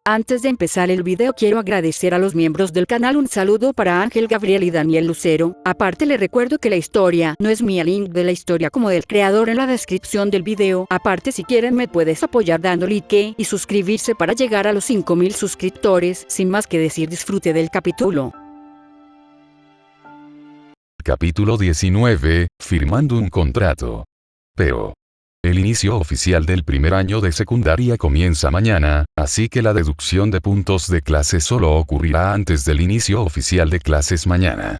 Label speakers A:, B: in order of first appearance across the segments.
A: Antes de empezar el video quiero agradecer a los miembros del canal. Un saludo para Ángel, Gabriel y Daniel Lucero. Aparte le recuerdo que la historia no es mía, link de la historia como del creador en la descripción del video. Aparte si quieren me puedes apoyar dando like y suscribirse para llegar a los 5000 suscriptores. Sin más que decir, disfrute del capítulo.
B: Capítulo 19, firmando un contrato. Pero el inicio oficial del primer año de secundaria comienza mañana, así que la deducción de puntos de clase solo ocurrirá antes del inicio oficial de clases mañana.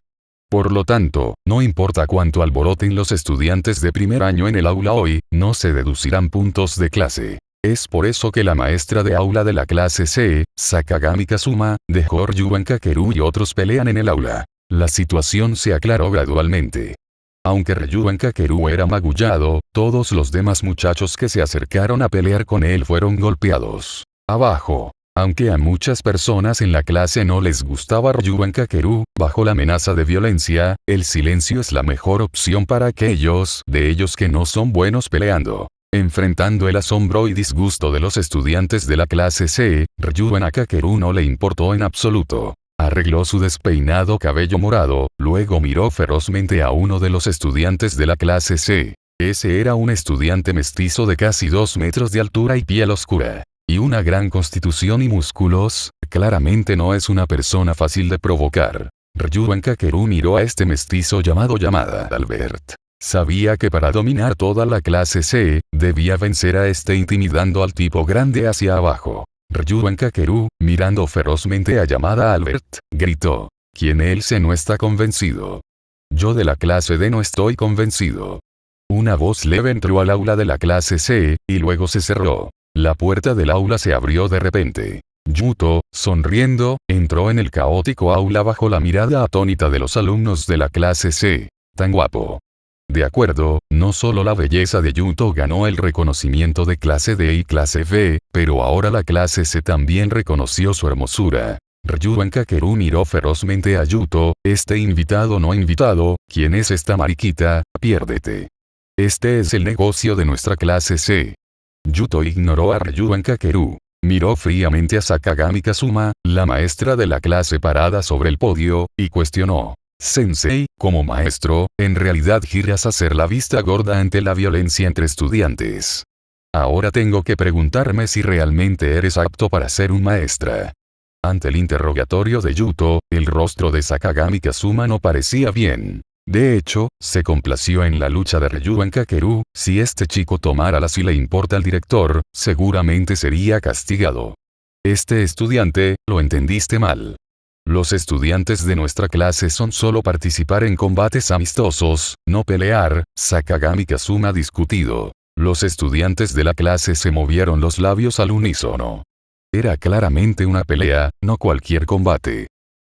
B: Por lo tanto, no importa cuánto alboroten los estudiantes de primer año en el aula hoy, no se deducirán puntos de clase. Es por eso que la maestra de aula de la clase C, Sakagami Kazuma, dejó Ryuan Kakeru y otros pelean en el aula. La situación se aclaró gradualmente. Aunque Ryuan Kakeru era magullado, todos los demás muchachos que se acercaron a pelear con él fueron golpeados. Abajo. Aunque a muchas personas en la clase no les gustaba Ryuan Kakeru, bajo la amenaza de violencia, el silencio es la mejor opción para aquellos de ellos que no son buenos peleando. Enfrentando el asombro y disgusto de los estudiantes de la clase C, Ryuan Kakeru no le importó en absoluto. Arregló su despeinado cabello morado, luego miró ferozmente a uno de los estudiantes de la clase C. Ese era un estudiante mestizo de casi 2 metros de altura y piel oscura. Y una gran constitución y músculos, claramente no es una persona fácil de provocar. Ryuan Kakeru miró a este mestizo llamado Albert. Sabía que para dominar toda la clase C, debía vencer a este intimidando al tipo grande hacia abajo. Ryuan Kakeru, mirando ferozmente a Albert, gritó. ¿Quién él se no está convencido? Yo de la clase D no estoy convencido. Una voz leve entró al aula de la clase C, y luego se cerró. La puerta del aula se abrió de repente. Yuto, sonriendo, entró en el caótico aula bajo la mirada atónita de los alumnos de la clase C. Tan guapo. De acuerdo, no solo la belleza de Yuto ganó el reconocimiento de clase D y clase B, pero ahora la clase C también reconoció su hermosura. Ryuan Kakeru miró ferozmente a Yuto. Este invitado no invitado, ¿quién es esta mariquita? Piérdete. Este es el negocio de nuestra clase C. Yuto ignoró a Ryuan Kakeru. Miró fríamente a Sakagami Kazuma, la maestra de la clase parada sobre el podio, y cuestionó. Sensei, como maestro, en realidad giras a hacer la vista gorda ante la violencia entre estudiantes. Ahora tengo que preguntarme si realmente eres apto para ser un maestra. Ante el interrogatorio de Yuto, el rostro de Sakagami Kazuma no parecía bien. De hecho, se complació en la lucha de Ryuan Kakeru. Si este chico tomara la si le importa al director, seguramente sería castigado. Este estudiante, lo entendiste mal. Los estudiantes de nuestra clase son solo participar en combates amistosos, no pelear, Sakagami Kazuma discutido. Los estudiantes de la clase se movieron los labios al unísono. Era claramente una pelea, no cualquier combate.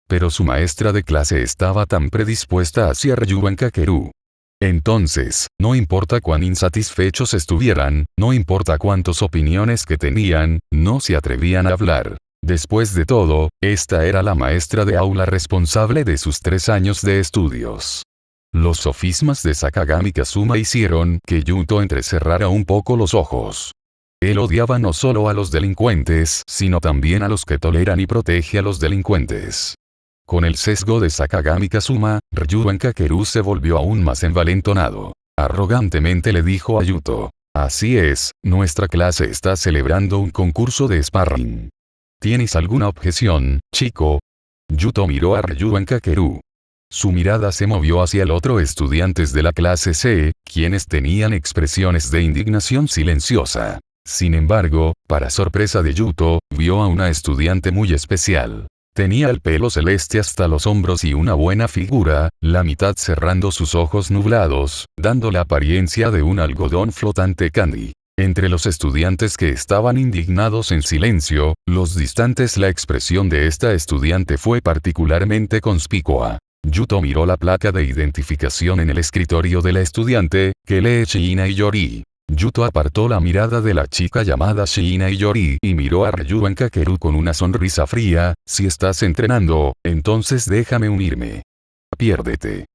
B: Pero su maestra de clase estaba tan predispuesta hacia Ryuan Kakeru. Entonces, no importa cuán insatisfechos estuvieran, no importa cuántas opiniones que tenían, no se atrevían a hablar. Después de todo, esta era la maestra de aula responsable de sus 3 años de estudios. Los sofismas de Sakagami Kazuma hicieron que Yuto entrecerrara un poco los ojos. Él odiaba no solo a los delincuentes, sino también a los que toleran y protege a los delincuentes. Con el sesgo de Sakagami Kazuma, Ryuan Kakeru se volvió aún más envalentonado. Arrogantemente le dijo a Yuto. Así es, nuestra clase está celebrando un concurso de sparring. ¿Tienes alguna objeción, chico? Yuto miró a Ryuan Kakeru. Su mirada se movió hacia el otro estudiantes de la clase C, quienes tenían expresiones de indignación silenciosa. Sin embargo, para sorpresa de Yuto, vio a una estudiante muy especial. Tenía el pelo celeste hasta los hombros y una buena figura, la mitad cerrando sus ojos nublados, dando la apariencia de un algodón flotante candy. Entre los estudiantes que estaban indignados en silencio, los distantes, la expresión de esta estudiante fue particularmente conspicua. Yuto miró la placa de identificación en el escritorio de la estudiante, que lee Shiina Iyori. Yuto apartó la mirada de la chica llamada Shiina Iyori y miró a Ryuan Kakeru con una sonrisa fría. Si estás entrenando, entonces déjame unirme. Piérdete.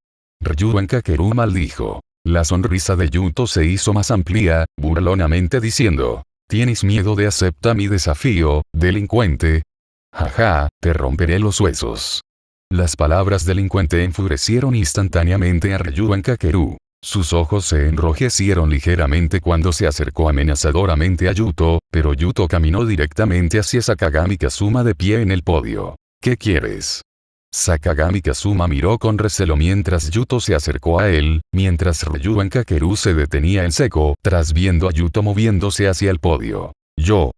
B: Ryuan Kakeru maldijo. La sonrisa de Yuto se hizo más amplia, burlonamente diciendo. ¿Tienes miedo de aceptar mi desafío, delincuente? Jaja, te romperé los huesos. Las palabras delincuente enfurecieron instantáneamente a Ryuan Kakeru. Sus ojos se enrojecieron ligeramente cuando se acercó amenazadoramente a Yuto, pero Yuto caminó directamente hacia Sakagami Kazuma de pie en el podio. ¿Qué quieres? Sakagami Kazuma miró con recelo mientras Yuto se acercó a él, mientras Ryuan Kakeru se detenía en seco, tras viendo a Yuto moviéndose hacia el podio. Yo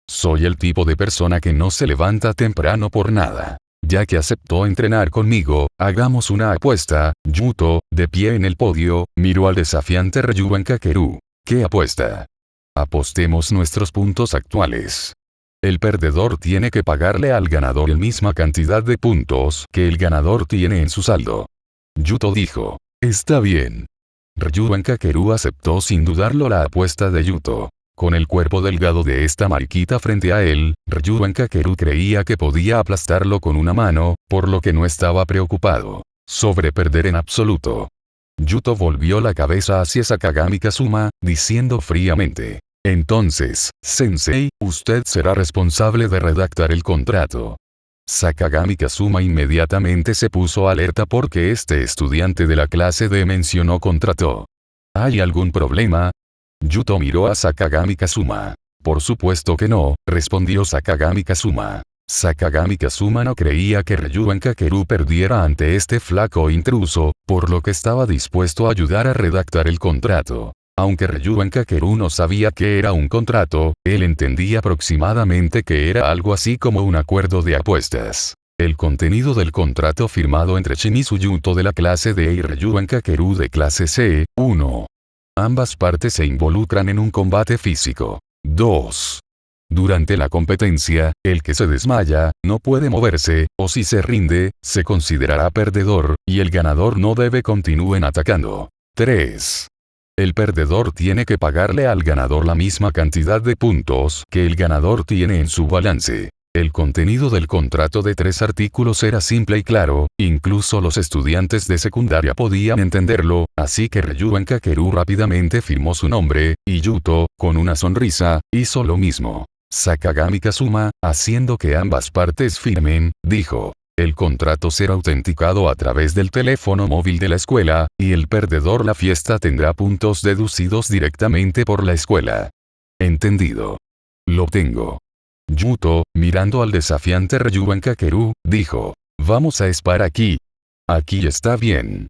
B: soy el tipo de persona que no se levanta temprano por nada. Ya que aceptó entrenar conmigo, hagamos una apuesta. Yuto, de pie en el podio, miró al desafiante Ryuan Kakeru. ¿Qué apuesta? Apostemos nuestros puntos actuales. El perdedor tiene que pagarle al ganador la misma cantidad de puntos que el ganador tiene en su saldo. Yuto dijo. Está bien. Ryuan Kakeru aceptó sin dudarlo la apuesta de Yuto. Con el cuerpo delgado de esta mariquita frente a él, Ryuan Kakeru creía que podía aplastarlo con una mano, por lo que no estaba preocupado sobre perder en absoluto. Yuto volvió la cabeza hacia Sakagami Kazuma, diciendo fríamente. Entonces, Sensei, usted será responsable de redactar el contrato. Sakagami Kazuma inmediatamente se puso alerta porque este estudiante de la clase D mencionó contrato. ¿Hay algún problema? Yuto miró a Sakagami Kazuma. Por supuesto que no, respondió Sakagami Kazuma. Sakagami Kazuma no creía que Ryuan Kakeru perdiera ante este flaco intruso, por lo que estaba dispuesto a ayudar a redactar el contrato. Aunque Ryuan Kakeru no sabía qué era un contrato, él entendía aproximadamente que era algo así como un acuerdo de apuestas. El contenido del contrato firmado entre Shimizu Yuto de la clase D y Ryuan Kakeru de clase C, 1. Ambas partes se involucran en un combate físico. 2. Durante la competencia, el que se desmaya, no puede moverse, o si se rinde, se considerará perdedor, y el ganador no debe continuar atacando. 3. El perdedor tiene que pagarle al ganador la misma cantidad de puntos que el ganador tiene en su balance. El contenido del contrato de 3 artículos era simple y claro, incluso los estudiantes de secundaria podían entenderlo, así que Ryuan Kakeru rápidamente firmó su nombre, y Yuto, con una sonrisa, hizo lo mismo. Sakagami Kazuma, haciendo que ambas partes firmen, dijo. El contrato será autenticado a través del teléfono móvil de la escuela, y el perdedor la fiesta tendrá puntos deducidos directamente por la escuela. Entendido. Lo tengo. Yuto, mirando al desafiante Ryuan Kakeru, dijo. Vamos a esperar aquí. Aquí está bien.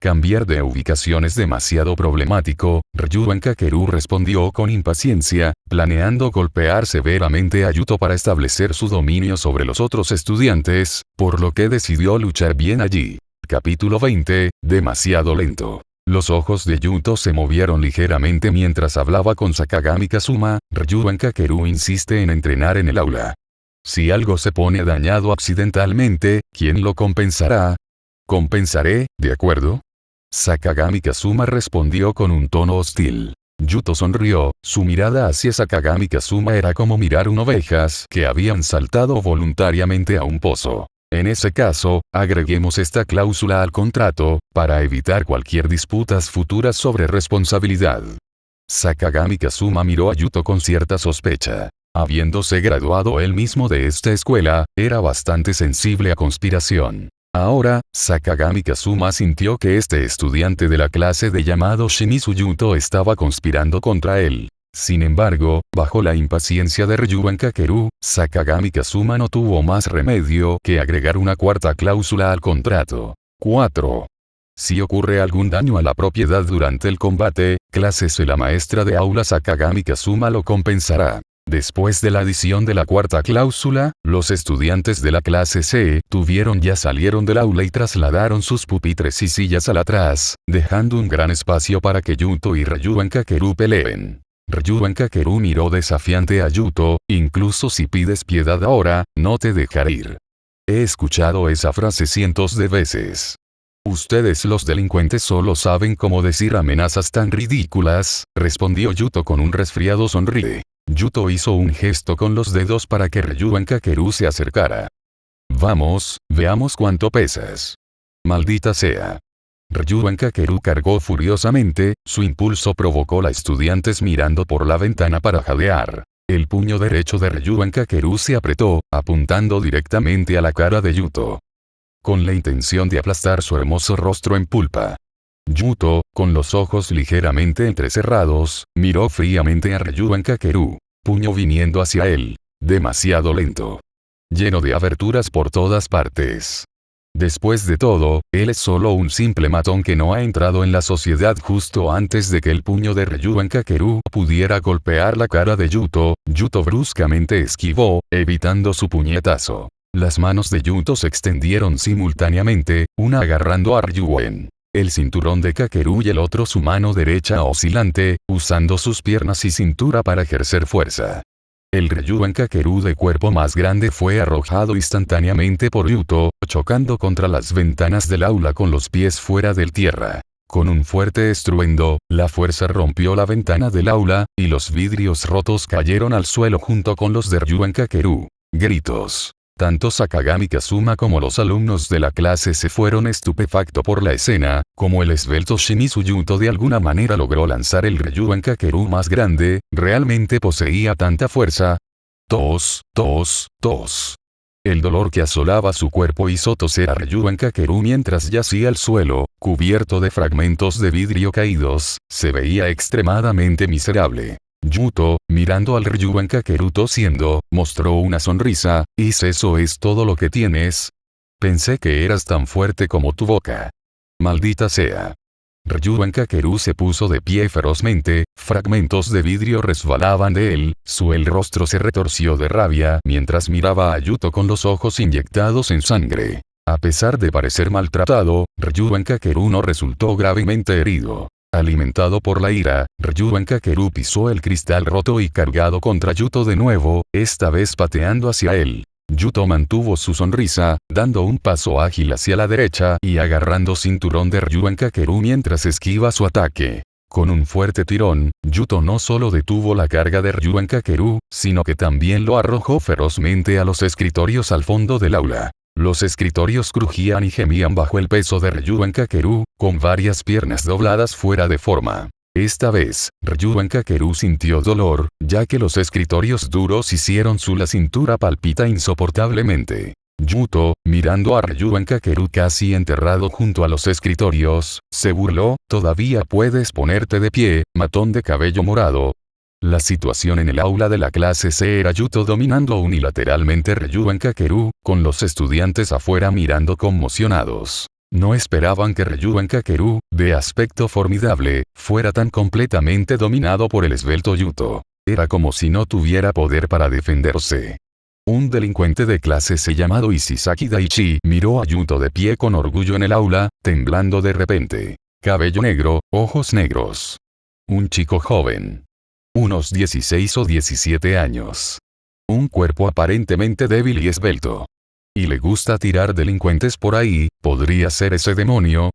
B: Cambiar de ubicación es demasiado problemático, Ryuan Kakeru respondió con impaciencia, planeando golpear severamente a Yuto para establecer su dominio sobre los otros estudiantes, por lo que decidió luchar bien allí. Capítulo 20, demasiado lento. Los ojos de Yuto se movieron ligeramente mientras hablaba con Sakagami Kazuma. Ryuan Kakeru insiste en entrenar en el aula. Si algo se pone dañado accidentalmente, ¿quién lo compensará? Compensaré, ¿de acuerdo? Sakagami Kazuma respondió con un tono hostil. Yuto sonrió, su mirada hacia Sakagami Kazuma era como mirar ovejas que habían saltado voluntariamente a un pozo. En ese caso, agreguemos esta cláusula al contrato, para evitar cualquier disputas futuras sobre responsabilidad. Sakagami Kazuma miró a Yuto con cierta sospecha. Habiéndose graduado él mismo de esta escuela, era bastante sensible a conspiración. Ahora, Sakagami Kazuma sintió que este estudiante de la clase de llamado Shimizu Yuto estaba conspirando contra él. Sin embargo, bajo la impaciencia de Ryuan Kakeru, Sakagami Kazuma no tuvo más remedio que agregar una cuarta cláusula al contrato. 4. Si ocurre algún daño a la propiedad durante el combate, clase C, la maestra de aula Sakagami Kazuma lo compensará. Después de la adición de la cuarta cláusula, los estudiantes de la clase C salieron del aula y trasladaron sus pupitres y sillas al atrás, dejando un gran espacio para que Yuto y Ryuan Kakeru peleen. Ryuan Kakeru miró desafiante a Yuto, incluso si pides piedad ahora, no te dejaré ir. He escuchado esa frase cientos de veces. Ustedes los delincuentes solo saben cómo decir amenazas tan ridículas, respondió Yuto con un resfriado sonríe. Yuto hizo un gesto con los dedos para que Ryuan Kakeru se acercara. Vamos, veamos cuánto pesas. Maldita sea. Ryuan Kakeru cargó furiosamente, su impulso provocó a estudiantes mirando por la ventana para jadear. El puño derecho de Ryuan Kakeru se apretó, apuntando directamente a la cara de Yuto, con la intención de aplastar su hermoso rostro en pulpa. Yuto, con los ojos ligeramente entrecerrados, miró fríamente a Ryuan Kakeru, puño viniendo hacia él, demasiado lento, lleno de aberturas por todas partes. Después de todo, él es solo un simple matón que no ha entrado en la sociedad. Justo antes de que el puño de Ryuan Kakeru pudiera golpear la cara de Yuto, Yuto bruscamente esquivó, evitando su puñetazo. Las manos de Yuto se extendieron simultáneamente, una agarrando a Ryuan, el cinturón de Kakeru, y el otro su mano derecha oscilante, usando sus piernas y cintura para ejercer fuerza. El Ryuan Kakeru de cuerpo más grande fue arrojado instantáneamente por Yuto, chocando contra las ventanas del aula con los pies fuera del tierra. Con un fuerte estruendo, la fuerza rompió la ventana del aula, y los vidrios rotos cayeron al suelo junto con los de Ryuan Kakeru. Gritos. Tanto Sakagami Kazuma como los alumnos de la clase se fueron estupefactos por la escena, como el esbelto Shimizu Yuto de alguna manera logró lanzar el Ryuan Kakeru más grande, realmente poseía tanta fuerza. Tos, tos, tos. El dolor que asolaba su cuerpo hizo toser a Ryuan Kakeru mientras yacía al suelo, cubierto de fragmentos de vidrio caídos, se veía extremadamente miserable. Yuto, mirando al Ryuan Kakeru tosiendo, mostró una sonrisa. ¿Y eso es todo lo que tienes? Pensé que eras tan fuerte como tu boca. Maldita sea. Ryuan Kakeru se puso de pie ferozmente, fragmentos de vidrio resbalaban de él, el rostro se retorció de rabia mientras miraba a Yuto con los ojos inyectados en sangre. A pesar de parecer maltratado, Ryuan Kakeru no resultó gravemente herido. Alimentado por la ira, Ryuan Kakeru pisó el cristal roto y cargado contra Yuto de nuevo, esta vez pateando hacia él. Yuto mantuvo su sonrisa, dando un paso ágil hacia la derecha y agarrando cinturón de Ryuan Kakeru mientras esquiva su ataque. Con un fuerte tirón, Yuto no solo detuvo la carga de Ryuan Kakeru, sino que también lo arrojó ferozmente a los escritorios al fondo del aula. Los escritorios crujían y gemían bajo el peso de Ryuan Kakeru, con varias piernas dobladas fuera de forma. Esta vez, Ryuan Kakeru sintió dolor, ya que los escritorios duros hicieron la cintura palpita insoportablemente. Yuto, mirando a Ryuan Kakeru casi enterrado junto a los escritorios, se burló. «Todavía puedes ponerte de pie, matón de cabello morado». La situación en el aula de la clase C era Yuto dominando unilateralmente Ryuan Kakeru, con los estudiantes afuera mirando conmocionados. No esperaban que Ryuan Kakeru, de aspecto formidable, fuera tan completamente dominado por el esbelto Yuto. Era como si no tuviera poder para defenderse. Un delincuente de clase C llamado Ishisaki Daichi miró a Yuto de pie con orgullo en el aula, temblando de repente. Cabello negro, ojos negros. Un chico joven. Unos 16 o 17 años. Un cuerpo aparentemente débil y esbelto. Y le gusta tirar delincuentes por ahí, ¿podría ser ese demonio?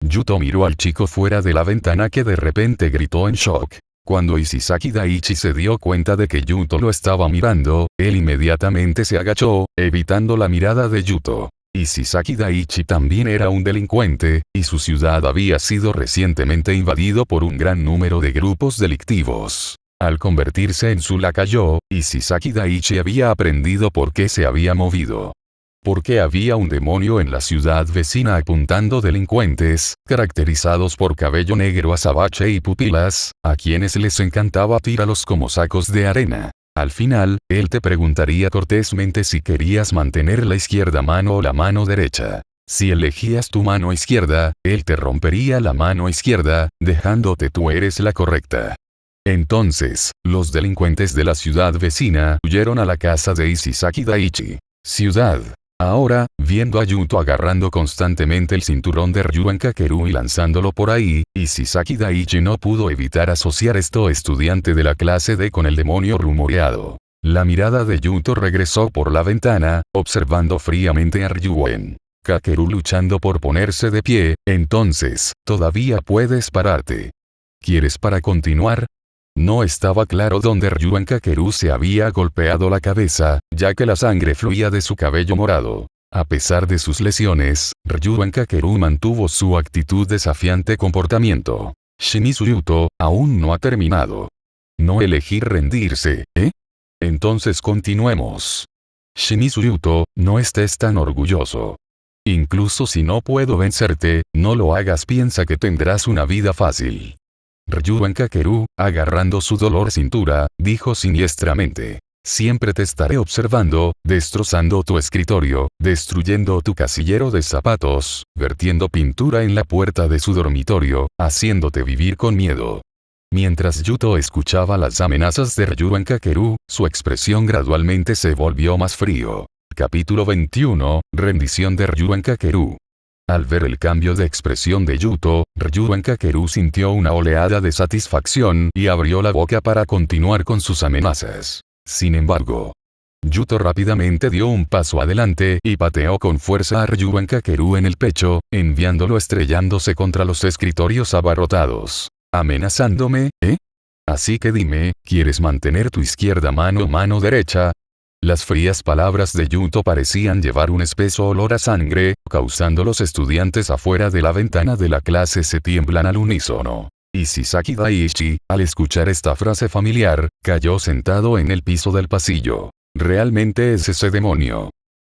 B: Yuto miró al chico fuera de la ventana que de repente gritó en shock. Cuando Ishisaki Daichi se dio cuenta de que Yuto lo estaba mirando, él inmediatamente se agachó, evitando la mirada de Yuto. Ishisaki Daichi también era un delincuente, y su ciudad había sido recientemente invadido por un gran número de grupos delictivos. Al convertirse en su lacayo, Ishisaki Daichi había aprendido por qué se había movido. Porque había un demonio en la ciudad vecina apuntando delincuentes, caracterizados por cabello negro azabache y pupilas, a quienes les encantaba tirarlos como sacos de arena. Al final, él te preguntaría cortésmente si querías mantener la izquierda mano o la mano derecha. Si elegías tu mano izquierda, él te rompería la mano izquierda, dejándote tú eres la correcta. Entonces, los delincuentes de la ciudad vecina huyeron a la casa de Ishisaki Daichi. Ciudad. Ahora, viendo a Yuto agarrando constantemente el cinturón de Ryuan Kakeru y lanzándolo por ahí, Ishisaki Daichi no pudo evitar asociar esto estudiante de la clase D con el demonio rumoreado. La mirada de Yuto regresó por la ventana, observando fríamente a Ryuan Kakeru luchando por ponerse de pie. Entonces, todavía puedes pararte. ¿Quieres para continuar? No estaba claro dónde Ryuan Kakeru se había golpeado la cabeza, ya que la sangre fluía de su cabello morado. A pesar de sus lesiones, Ryuan Kakeru mantuvo su actitud desafiante comportamiento. Shimizu Yuto, aún no ha terminado. No elegir rendirse, ¿eh? Entonces continuemos. Shimizu Yuto, no estés tan orgulloso. Incluso si no puedo vencerte, no lo hagas, piensa que tendrás una vida fácil. Ryuan Kakeru, agarrando su dolor cintura, dijo siniestramente. Siempre te estaré observando, destrozando tu escritorio, destruyendo tu casillero de zapatos, vertiendo pintura en la puerta de su dormitorio, haciéndote vivir con miedo. Mientras Yuto escuchaba las amenazas de Ryuan Kakeru, su expresión gradualmente se volvió más frío. Capítulo 21, rendición de Ryuan Kakeru. Al ver el cambio de expresión de Yuto, Ryuan Kakeru sintió una oleada de satisfacción y abrió la boca para continuar con sus amenazas. Sin embargo, Yuto rápidamente dio un paso adelante y pateó con fuerza a Ryuan Kakeru en el pecho, enviándolo estrellándose contra los escritorios abarrotados. ¿Amenazándome, eh? Así que dime, ¿quieres mantener tu izquierda mano o mano derecha? Las frías palabras de Yuto parecían llevar un espeso olor a sangre, causando los estudiantes afuera de la ventana de la clase se tiemblan al unísono. Y Shisaki Daiichi, al escuchar esta frase familiar, cayó sentado en el piso del pasillo. ¿Realmente es ese demonio?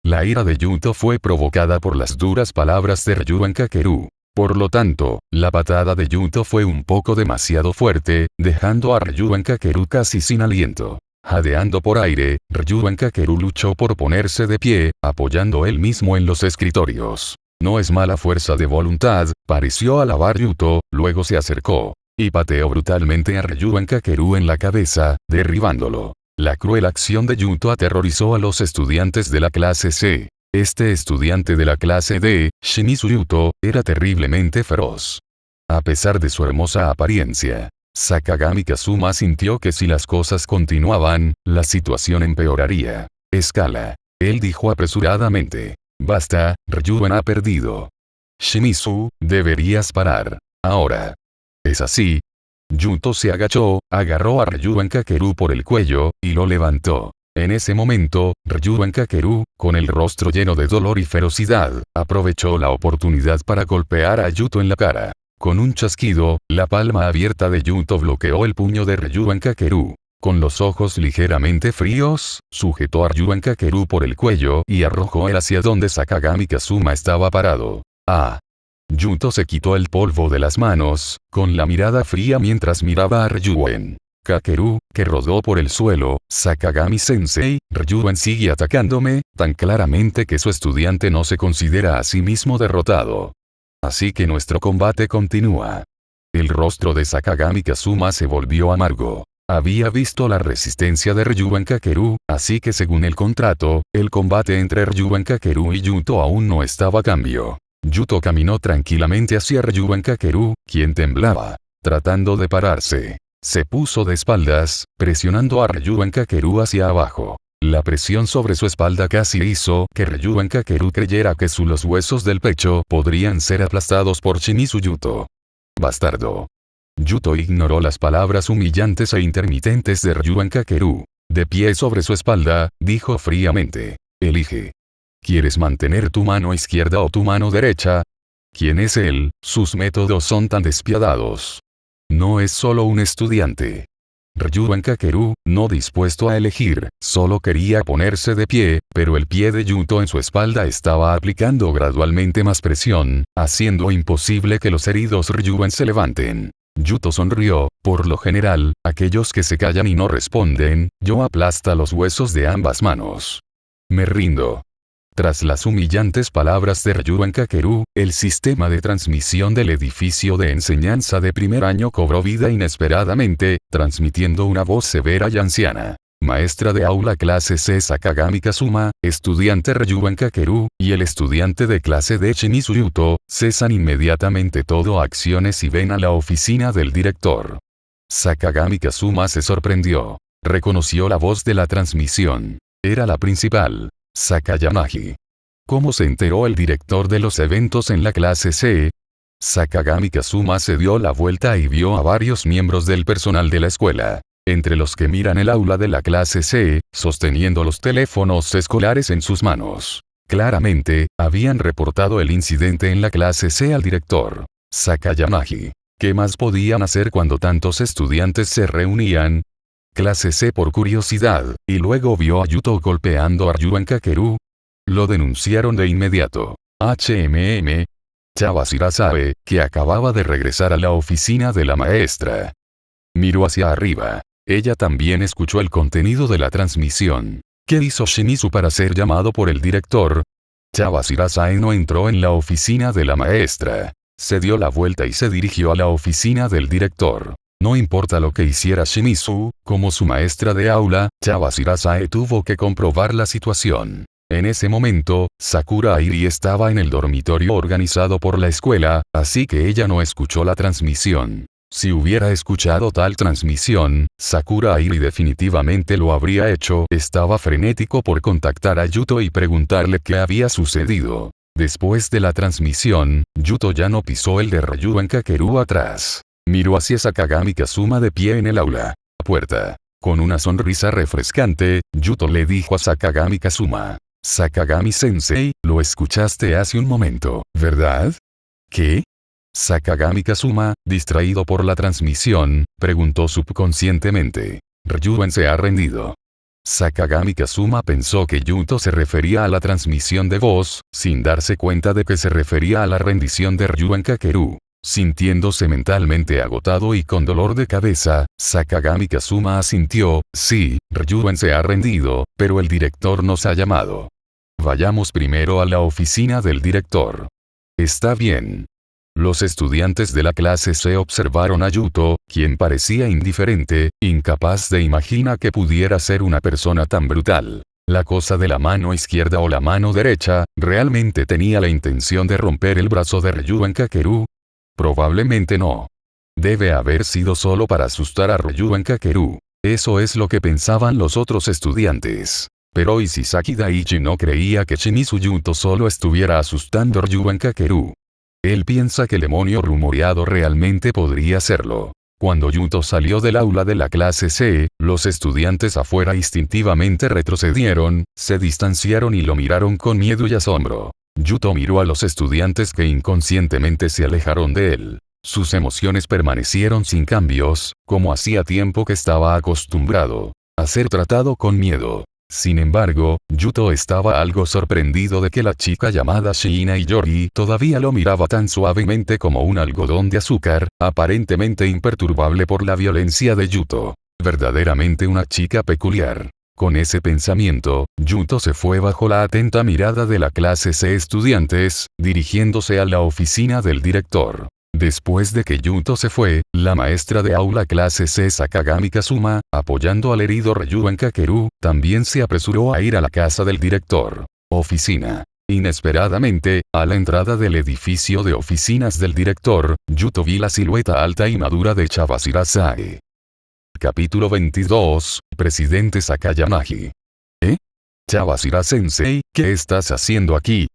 B: La ira de Yuto fue provocada por las duras palabras de Ryuan Kakeru. Por lo tanto, la patada de Yuto fue un poco demasiado fuerte, dejando a Ryuan Kakeru casi sin aliento. Jadeando por aire, Ryuan Kakeru luchó por ponerse de pie, apoyando él mismo en los escritorios. No es mala fuerza de voluntad, pareció alabar Yuto, luego se acercó y pateó brutalmente a Ryuan Kakeru en la cabeza, derribándolo. La cruel acción de Yuto aterrorizó a los estudiantes de la clase C. Este estudiante de la clase D, Shimizu Yuto, era terriblemente feroz. A pesar de su hermosa apariencia, Sakagami Kazuma sintió que si las cosas continuaban, la situación empeoraría. Escala. Él dijo apresuradamente. Basta, Ryuan ha perdido. Shimizu, deberías parar. Ahora. ¿Es así? Yuto se agachó, agarró a Ryuan Kakeru por el cuello, y lo levantó. En ese momento, Ryuan Kakeru, con el rostro lleno de dolor y ferocidad, aprovechó la oportunidad para golpear a Yuto en la cara. Con un chasquido, la palma abierta de Yuto bloqueó el puño de Ryuan Kakeru. Con los ojos ligeramente fríos, sujetó a Ryuan Kakeru por el cuello y arrojó él hacia donde Sakagami Kazuma estaba parado. ¡Ah! Yuto se quitó el polvo de las manos, con la mirada fría mientras miraba a Ryuan Kakeru, que rodó por el suelo. Sakagami-sensei, Ryuan sigue atacándome, tan claramente que su estudiante no se considera a sí mismo derrotado. Así que nuestro combate continúa. El rostro de Sakagami Kazuma se volvió amargo. Había visto la resistencia de Ryuan Kakeru, así que según el contrato, el combate entre Ryuan Kakeru y Yuto aún no estaba a cambio. Yuto caminó tranquilamente hacia Ryuan Kakeru, quien temblaba, tratando de pararse. Se puso de espaldas, presionando a Ryuan Kakeru hacia abajo. La presión sobre su espalda casi hizo que Ryuan Kakeru creyera que los huesos del pecho podrían ser aplastados por Shimizu Yuto. Bastardo. Yuto ignoró las palabras humillantes e intermitentes de Ryuan Kakeru. De pie sobre su espalda, dijo fríamente. Elige. ¿Quieres mantener tu mano izquierda o tu mano derecha? ¿Quién es él? Sus métodos son tan despiadados. No es solo un estudiante. Ryuan Kakeru, no dispuesto a elegir, solo quería ponerse de pie, pero el pie de Yuto en su espalda estaba aplicando gradualmente más presión, haciendo imposible que los heridos Ryuan se levanten. Yuto sonrió. Por lo general, aquellos que se callan y no responden, yo aplasta los huesos de ambas manos. Me rindo. Tras las humillantes palabras de Ryuan Kakeru, el sistema de transmisión del edificio de enseñanza de primer año cobró vida inesperadamente, transmitiendo una voz severa y anciana. Maestra de aula clase C Sakagami Kazuma, estudiante Ryuan Kakeru, y el estudiante de clase D Shimizu Yuto, cesan inmediatamente todo acciones y ven a la oficina del director. Sakagami Kazuma se sorprendió. Reconoció la voz de la transmisión. Era la principal. Sakayamagi. ¿Cómo se enteró el director de los eventos en la clase C? Sakagami Kazuma se dio la vuelta y vio a varios miembros del personal de la escuela, entre los que miran el aula de la clase C, sosteniendo los teléfonos escolares en sus manos. Claramente, habían reportado el incidente en la clase C al director Sakayamagi. ¿Qué más podían hacer cuando tantos estudiantes se reunían? Clase C por curiosidad, y luego vio a Yuto golpeando a Ryuan Kakeru. Lo denunciaron de inmediato. Chavasira sabe que acababa de regresar a la oficina de la maestra. Miró hacia arriba. Ella también escuchó el contenido de la transmisión. ¿Qué hizo Shimizu para ser llamado por el director? Chavasira no entró en la oficina de la maestra. Se dio la vuelta y se dirigió a la oficina del director. No importa lo que hiciera Shimizu, como su maestra de aula, Chavasira tuvo que comprobar la situación. En ese momento, Sakura Airi estaba en el dormitorio organizado por la escuela, así que ella no escuchó la transmisión. Si hubiera escuchado tal transmisión, Sakura Airi definitivamente lo habría hecho. Estaba frenético por contactar a Yuto y preguntarle qué había sucedido. Después de la transmisión, Yuto ya no pisó el de Ryuan Kakeru atrás. Miró hacia Sakagami Kazuma de pie en el aula. Puerta. Con una sonrisa refrescante, Yuto le dijo a Sakagami Kazuma. Sakagami-sensei, lo escuchaste hace un momento, ¿verdad? ¿Qué? Sakagami Kazuma, distraído por la transmisión, preguntó subconscientemente. Ryuan se ha rendido. Sakagami Kazuma pensó que Yuto se refería a la transmisión de voz, sin darse cuenta de que se refería a la rendición de Ryuan Kakeru. Sintiéndose mentalmente agotado y con dolor de cabeza, Sakagami Kazuma asintió, sí, Ryuan se ha rendido, pero el director nos ha llamado. Vayamos primero a la oficina del director. Está bien. Los estudiantes de la clase C observaron a Yuto, quien parecía indiferente, incapaz de imaginar que pudiera ser una persona tan brutal. La cosa de la mano izquierda o la mano derecha, ¿realmente tenía la intención de romper el brazo de Ryuan Kakeru? Probablemente no. Debe haber sido solo para asustar a Ryuan Kakeru. Eso es lo que pensaban los otros estudiantes. Pero ¿y si Saki Daichi no creía que Shimizu Yuto solo estuviera asustando a Ryuan Kakeru? Él piensa que el demonio rumoreado realmente podría serlo. Cuando Yuto salió del aula de la clase C, los estudiantes afuera instintivamente retrocedieron, se distanciaron y lo miraron con miedo y asombro. Yuto miró a los estudiantes que inconscientemente se alejaron de él. Sus emociones permanecieron sin cambios, como hacía tiempo que estaba acostumbrado a ser tratado con miedo. Sin embargo, Yuto estaba algo sorprendido de que la chica llamada Shiina Iyori todavía lo miraba tan suavemente como un algodón de azúcar, aparentemente imperturbable por la violencia de Yuto. Verdaderamente una chica peculiar. Con ese pensamiento, Yuto se fue bajo la atenta mirada de la clase C estudiantes, dirigiéndose a la oficina del director. Después de que Yuto se fue, la maestra de aula clase C Sakagami Kazuma, apoyando al herido Ryuan Kakeru, también se apresuró a ir a la casa del director. Oficina. Inesperadamente, a la entrada del edificio de oficinas del director, Yuto vio la silueta alta y madura de Chavasira Sae. Capítulo 22, Presidente Sakayamagi. Chavasira Sensei, ¿qué estás haciendo aquí?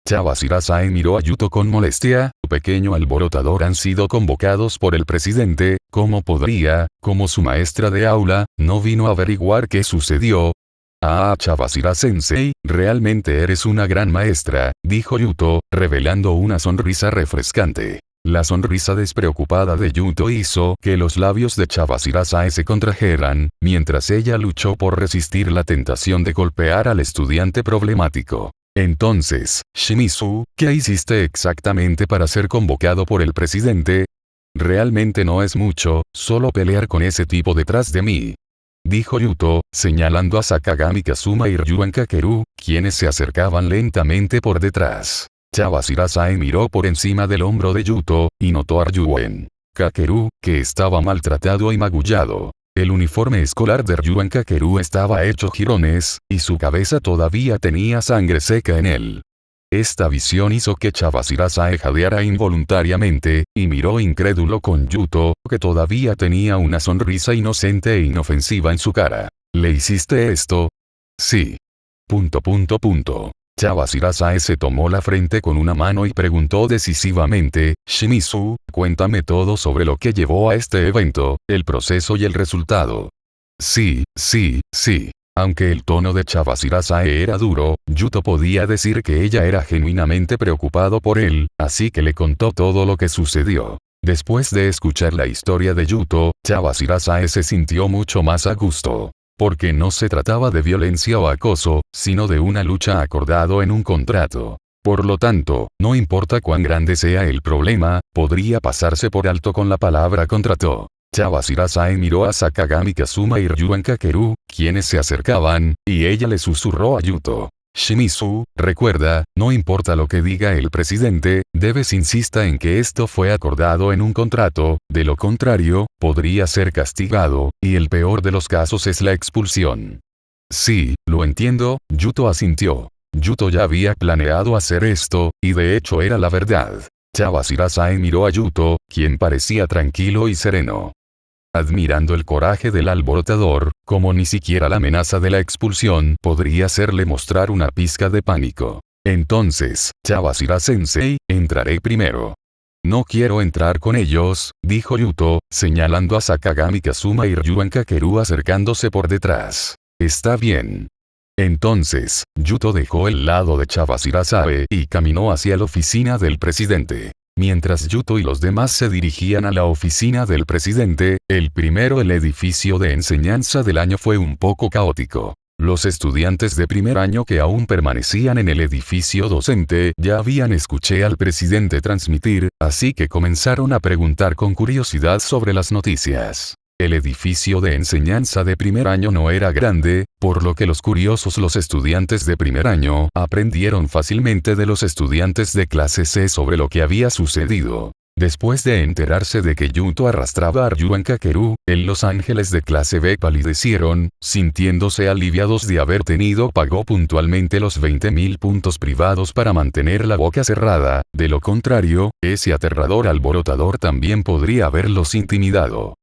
B: Chavasira Sae miró a Yuto con molestia. Su pequeño alborotador han sido convocados por el presidente. ¿Cómo podría, como su maestra de aula, no vino a averiguar qué sucedió? Chavasira Sensei, realmente eres una gran maestra, dijo Yuto, revelando una sonrisa refrescante. La sonrisa despreocupada de Yuto hizo que los labios de Chavasira Sae se contrajeran, mientras ella luchó por resistir la tentación de golpear al estudiante problemático. Entonces, Shimizu, ¿qué hiciste exactamente para ser convocado por el presidente? Realmente no es mucho, solo pelear con ese tipo detrás de mí. Dijo Yuto, señalando a Sakagami Kazuma y Ryuan Kakeru, quienes se acercaban lentamente por detrás. Chavasira Sae miró por encima del hombro de Yuto, y notó a Ryuan Kakeru, que estaba maltratado y magullado. El uniforme escolar de Ryuan Kakeru estaba hecho jirones, y su cabeza todavía tenía sangre seca en él. Esta visión hizo que Chavasira Sae jadeara involuntariamente, y miró incrédulo con Yuto, que todavía tenía una sonrisa inocente e inofensiva en su cara. ¿Le hiciste esto? Sí. Chavasira Sae se tomó la frente con una mano y preguntó decisivamente, Shimizu, cuéntame todo sobre lo que llevó a este evento, el proceso y el resultado. Sí. Aunque el tono de Chaba-Shirasae era duro, Yuto podía decir que ella era genuinamente preocupado por él, así que le contó todo lo que sucedió. Después de escuchar la historia de Yuto, Chaba-Shirasae se sintió mucho más a gusto. Porque no se trataba de violencia o acoso, sino de una lucha acordado en un contrato. Por lo tanto, no importa cuán grande sea el problema, podría pasarse por alto con la palabra contrato. Chaba-Shirasae miró a Sakagami Kazuma y Ryuan Kakeru, quienes se acercaban, y ella le susurró a Yuto. Shimizu, recuerda, no importa lo que diga el presidente, debes insista en que esto fue acordado en un contrato, de lo contrario, podría ser castigado, y el peor de los casos es la expulsión. Sí, lo entiendo, Yuto asintió. Yuto ya había planeado hacer esto, y de hecho era la verdad. Chaba-Shirasae miró a Yuto, quien parecía tranquilo y sereno. Admirando el coraje del alborotador, como ni siquiera la amenaza de la expulsión podría hacerle mostrar una pizca de pánico. Entonces, Chaba-Shira-sensei, entraré primero. No quiero entrar con ellos, dijo Yuto, señalando a Sakagami Kazuma y Ryuan Kakeru acercándose por detrás. Está bien. Entonces, Yuto dejó el lado de Chaba-Shirasae y caminó hacia la oficina del presidente. Mientras Yuto y los demás se dirigían a la oficina del presidente, el edificio de enseñanza del año fue un poco caótico. Los estudiantes de primer año que aún permanecían en el edificio docente ya habían escuché al presidente transmitir, así que comenzaron a preguntar con curiosidad sobre las noticias. El edificio de enseñanza de primer año no era grande, por lo que los estudiantes de primer año aprendieron fácilmente de los estudiantes de clase C sobre lo que había sucedido. Después de enterarse de que Yuto arrastraba a Ryuan Kakeru, los ángeles de clase B palidecieron, sintiéndose aliviados de haber pagó puntualmente los 20.000 puntos privados para mantener la boca cerrada, de lo contrario, ese aterrador alborotador también podría haberlos intimidado.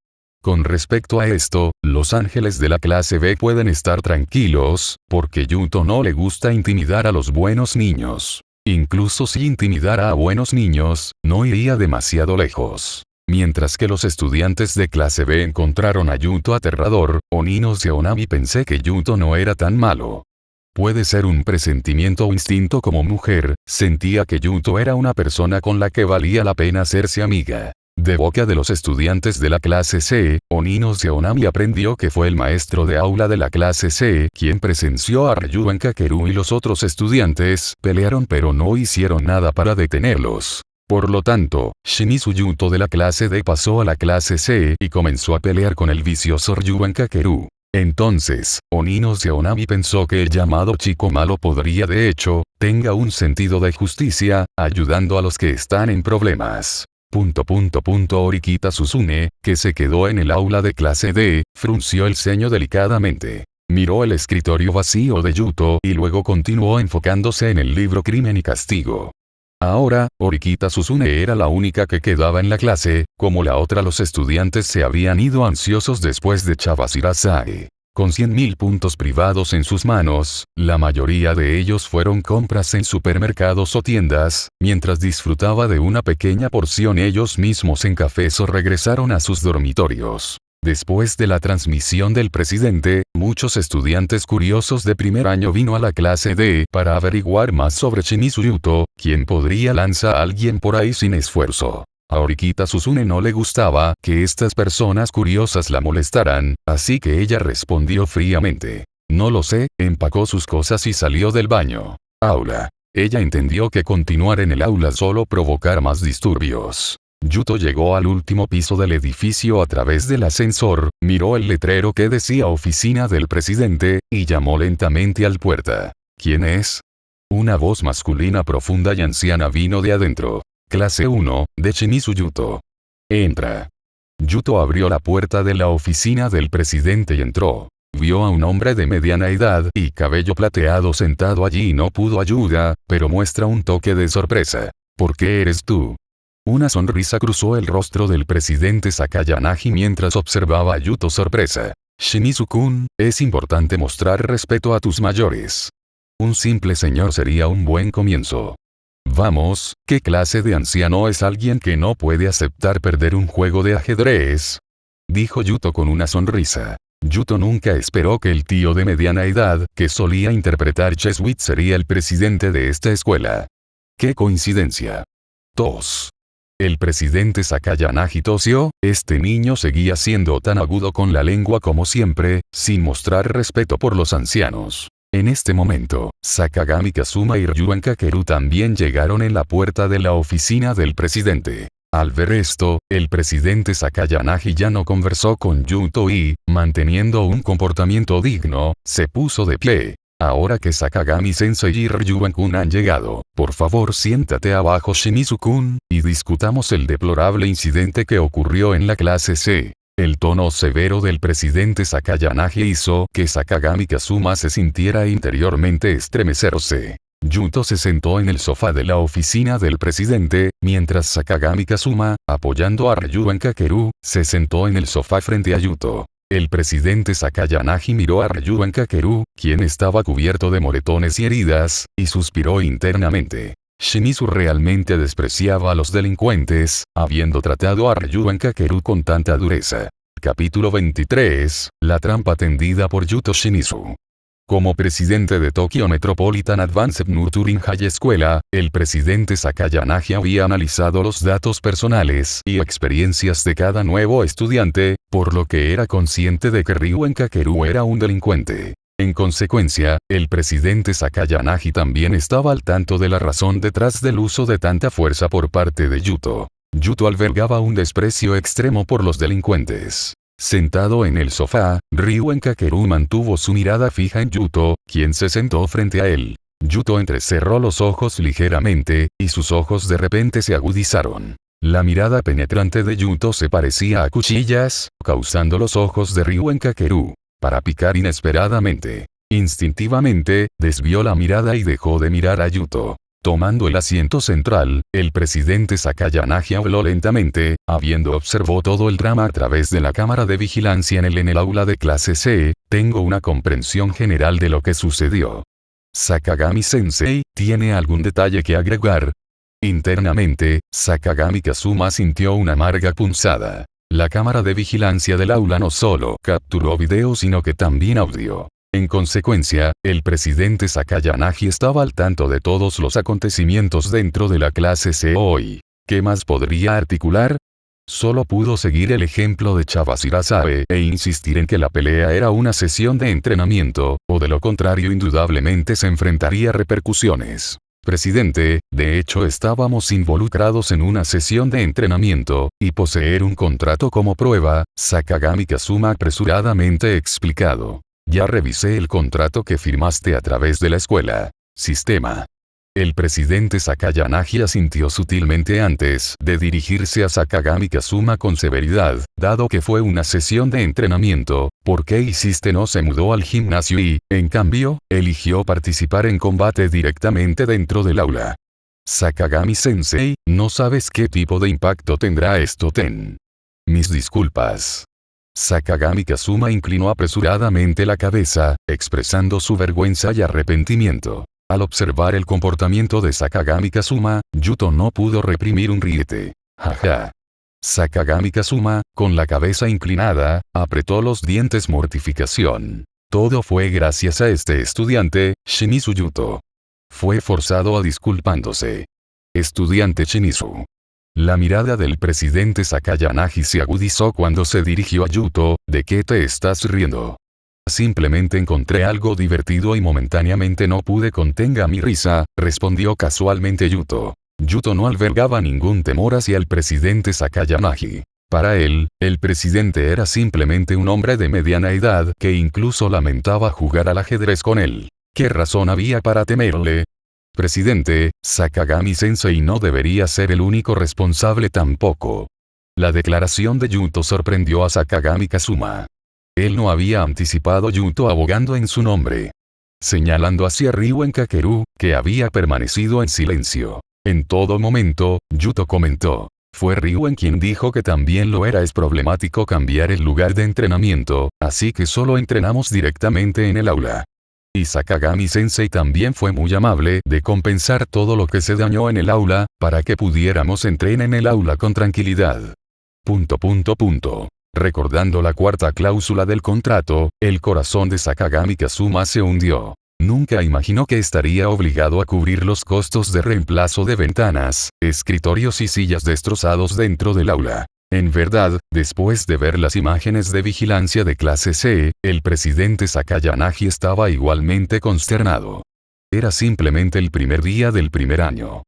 B: Con respecto a esto, los ángeles de la clase B pueden estar tranquilos, porque Yuto no le gusta intimidar a los buenos niños. Incluso si intimidara a buenos niños, no iría demasiado lejos. Mientras que los estudiantes de clase B encontraron a Yuto aterrador, Onino Seonami pensé que Yuto no era tan malo. Puede ser un presentimiento o instinto como mujer, sentía que Yuto era una persona con la que valía la pena hacerse amiga. De boca de los estudiantes de la clase C, Onino Seonami aprendió que fue el maestro de aula de la clase C quien presenció a Ryuan Kakeru y los otros estudiantes pelearon pero no hicieron nada para detenerlos. Por lo tanto, Shimizu Yuto de la clase D pasó a la clase C y comenzó a pelear con el vicioso Ryuan Kakeru. Entonces, Onino Seonami pensó que el llamado chico malo podría de hecho, tenga un sentido de justicia, ayudando a los que están en problemas. Orikita Suzune, que se quedó en el aula de clase D, frunció el ceño delicadamente. Miró el escritorio vacío de Yuto y luego continuó enfocándose en el libro Crimen y Castigo. Ahora, Orikita Suzune era la única que quedaba en la clase, como la otra los estudiantes se habían ido ansiosos después de Chaba-Shirasae. Con 100.000 puntos privados en sus manos, la mayoría de ellos fueron compras en supermercados o tiendas, mientras disfrutaba de una pequeña porción ellos mismos en cafés o regresaron a sus dormitorios. Después de la transmisión del presidente, muchos estudiantes curiosos de primer año vino a la clase D para averiguar más sobre Shimizu Yuto, quien podría lanzar a alguien por ahí sin esfuerzo. A Orikita Suzune no le gustaba que estas personas curiosas la molestaran, así que ella respondió fríamente. No lo sé, empacó sus cosas y salió del baño. Aula. Ella entendió que continuar en el aula solo provocar más disturbios. Yuto llegó al último piso del edificio a través del ascensor, miró el letrero que decía oficina del presidente, y llamó lentamente al puerta. ¿Quién es? Una voz masculina profunda y anciana vino de adentro. Clase 1, de Shimizu Yuto. Entra. Yuto abrió la puerta de la oficina del presidente y entró. Vio a un hombre de mediana edad y cabello plateado sentado allí y no pudo ayuda, pero muestra un toque de sorpresa. ¿Por qué eres tú? Una sonrisa cruzó el rostro del presidente Sakayanagi mientras observaba a Yuto sorpresa. Shimizu-kun, es importante mostrar respeto a tus mayores. Un simple señor sería un buen comienzo. Vamos, ¿qué clase de anciano es alguien que no puede aceptar perder un juego de ajedrez? Dijo Yuto con una sonrisa. Yuto nunca esperó que el tío de mediana edad, que solía interpretar Cheswick, sería el presidente de esta escuela. ¡Qué coincidencia! 2. El presidente Sakayanagi tosió. Este niño seguía siendo tan agudo con la lengua como siempre, sin mostrar respeto por los ancianos. En este momento, Sakagami Kazuma y Ryuan Kakeru también llegaron en la puerta de la oficina del presidente. Al ver esto, el presidente Sakayanagi ya no conversó con Yuto y, manteniendo un comportamiento digno, se puso de pie. Ahora que Sakagami-sensei y Ryuan-kun han llegado, por favor siéntate abajo Shimizu-kun, y discutamos el deplorable incidente que ocurrió en la clase C. El tono severo del presidente Sakayanagi hizo que Sakagami Kazuma se sintiera interiormente estremecerse. Yuto se sentó en el sofá de la oficina del presidente, mientras Sakagami Kazuma, apoyando a Ryuan Kakeru, se sentó en el sofá frente a Yuto. El presidente Sakayanagi miró a Ryuan Kakeru, quien estaba cubierto de moretones y heridas, y suspiró internamente. Shimizu realmente despreciaba a los delincuentes, habiendo tratado a Ryuan Kakeru con tanta dureza. Capítulo 23, la trampa tendida por Yuto Shimizu. Como presidente de Tokyo Metropolitan Advanced Nurturing High Escuela, el presidente Sakayanagi había analizado los datos personales y experiencias de cada nuevo estudiante, por lo que era consciente de que Ryuan Kakeru era un delincuente. En consecuencia, el presidente Sakayanagi también estaba al tanto de la razón detrás del uso de tanta fuerza por parte de Yuto. Yuto albergaba un desprecio extremo por los delincuentes. Sentado en el sofá, Ryuan Kakeru mantuvo su mirada fija en Yuto, quien se sentó frente a él. Yuto entrecerró los ojos ligeramente, y sus ojos de repente se agudizaron. La mirada penetrante de Yuto se parecía a cuchillas, causando los ojos de Ryuan Kakeru para picar inesperadamente. Instintivamente, desvió la mirada y dejó de mirar a Yuto. Tomando el asiento central, el presidente Sakayanagi habló lentamente, habiendo observado todo el drama a través de la cámara de vigilancia en el aula de clase C, tengo una comprensión general de lo que sucedió. Sakagami-sensei, ¿tiene algún detalle que agregar? Internamente, Sakagami Kazuma sintió una amarga punzada. La cámara de vigilancia del aula no solo capturó video sino que también audio. En consecuencia, el presidente Sakayanagi estaba al tanto de todos los acontecimientos dentro de la clase C hoy. ¿Qué más podría articular? Solo pudo seguir el ejemplo de Chaba-Shirasabe e insistir en que la pelea era una sesión de entrenamiento, o de lo contrario indudablemente se enfrentaría a repercusiones. Presidente, de hecho estábamos involucrados en una sesión de entrenamiento, y poseer un contrato como prueba, Sakagami Kazuma apresuradamente explicado. Ya revisé el contrato que firmaste a través de la escuela. Sistema. El presidente Sakayanagi asintió sutilmente antes de dirigirse a Sakagami Kazuma con severidad, dado que fue una sesión de entrenamiento, ¿por qué hiciste no se mudó al gimnasio y, en cambio, eligió participar en combate directamente dentro del aula? Sakagami-sensei, ¿no sabes qué tipo de impacto tendrá esto? Mis disculpas. Sakagami Kazuma inclinó apresuradamente la cabeza, expresando su vergüenza y arrepentimiento. Al observar el comportamiento de Sakagami Kazuma, Yuto no pudo reprimir un riete. Jaja. Sakagami Kazuma, con la cabeza inclinada, apretó los dientes mortificación. Todo fue gracias a este estudiante, Shimizu Yuto. Fue forzado a disculpándose. Estudiante Shimizu. La mirada del presidente Sakayanagi se agudizó cuando se dirigió a Yuto, ¿de qué te estás riendo? Simplemente encontré algo divertido y momentáneamente no pude contener mi risa, respondió casualmente Yuto. Yuto no albergaba ningún temor hacia el presidente Sakayanagi. Para él, el presidente era simplemente un hombre de mediana edad que incluso lamentaba jugar al ajedrez con él. ¿Qué razón había para temerle? Presidente, Sakagami-sensei no debería ser el único responsable tampoco. La declaración de Yuto sorprendió a Sakagami Kazuma. Él no había anticipado Yuto abogando en su nombre. Señalando hacia Ryuan Kakeru, que había permanecido en silencio. En todo momento, Yuto comentó. Fue Ryuan quien dijo que también lo era. Es problemático cambiar el lugar de entrenamiento, así que solo entrenamos directamente en el aula. Y Sakagami-sensei también fue muy amable de compensar todo lo que se dañó en el aula, para que pudiéramos entrenar en el aula con tranquilidad. Recordando la cuarta cláusula del contrato, el corazón de Sakagami Kazuma se hundió. Nunca imaginó que estaría obligado a cubrir los costos de reemplazo de ventanas, escritorios y sillas destrozados dentro del aula. En verdad, después de ver las imágenes de vigilancia de clase C, el presidente Sakayanagi estaba igualmente consternado. Era simplemente el primer día del primer año.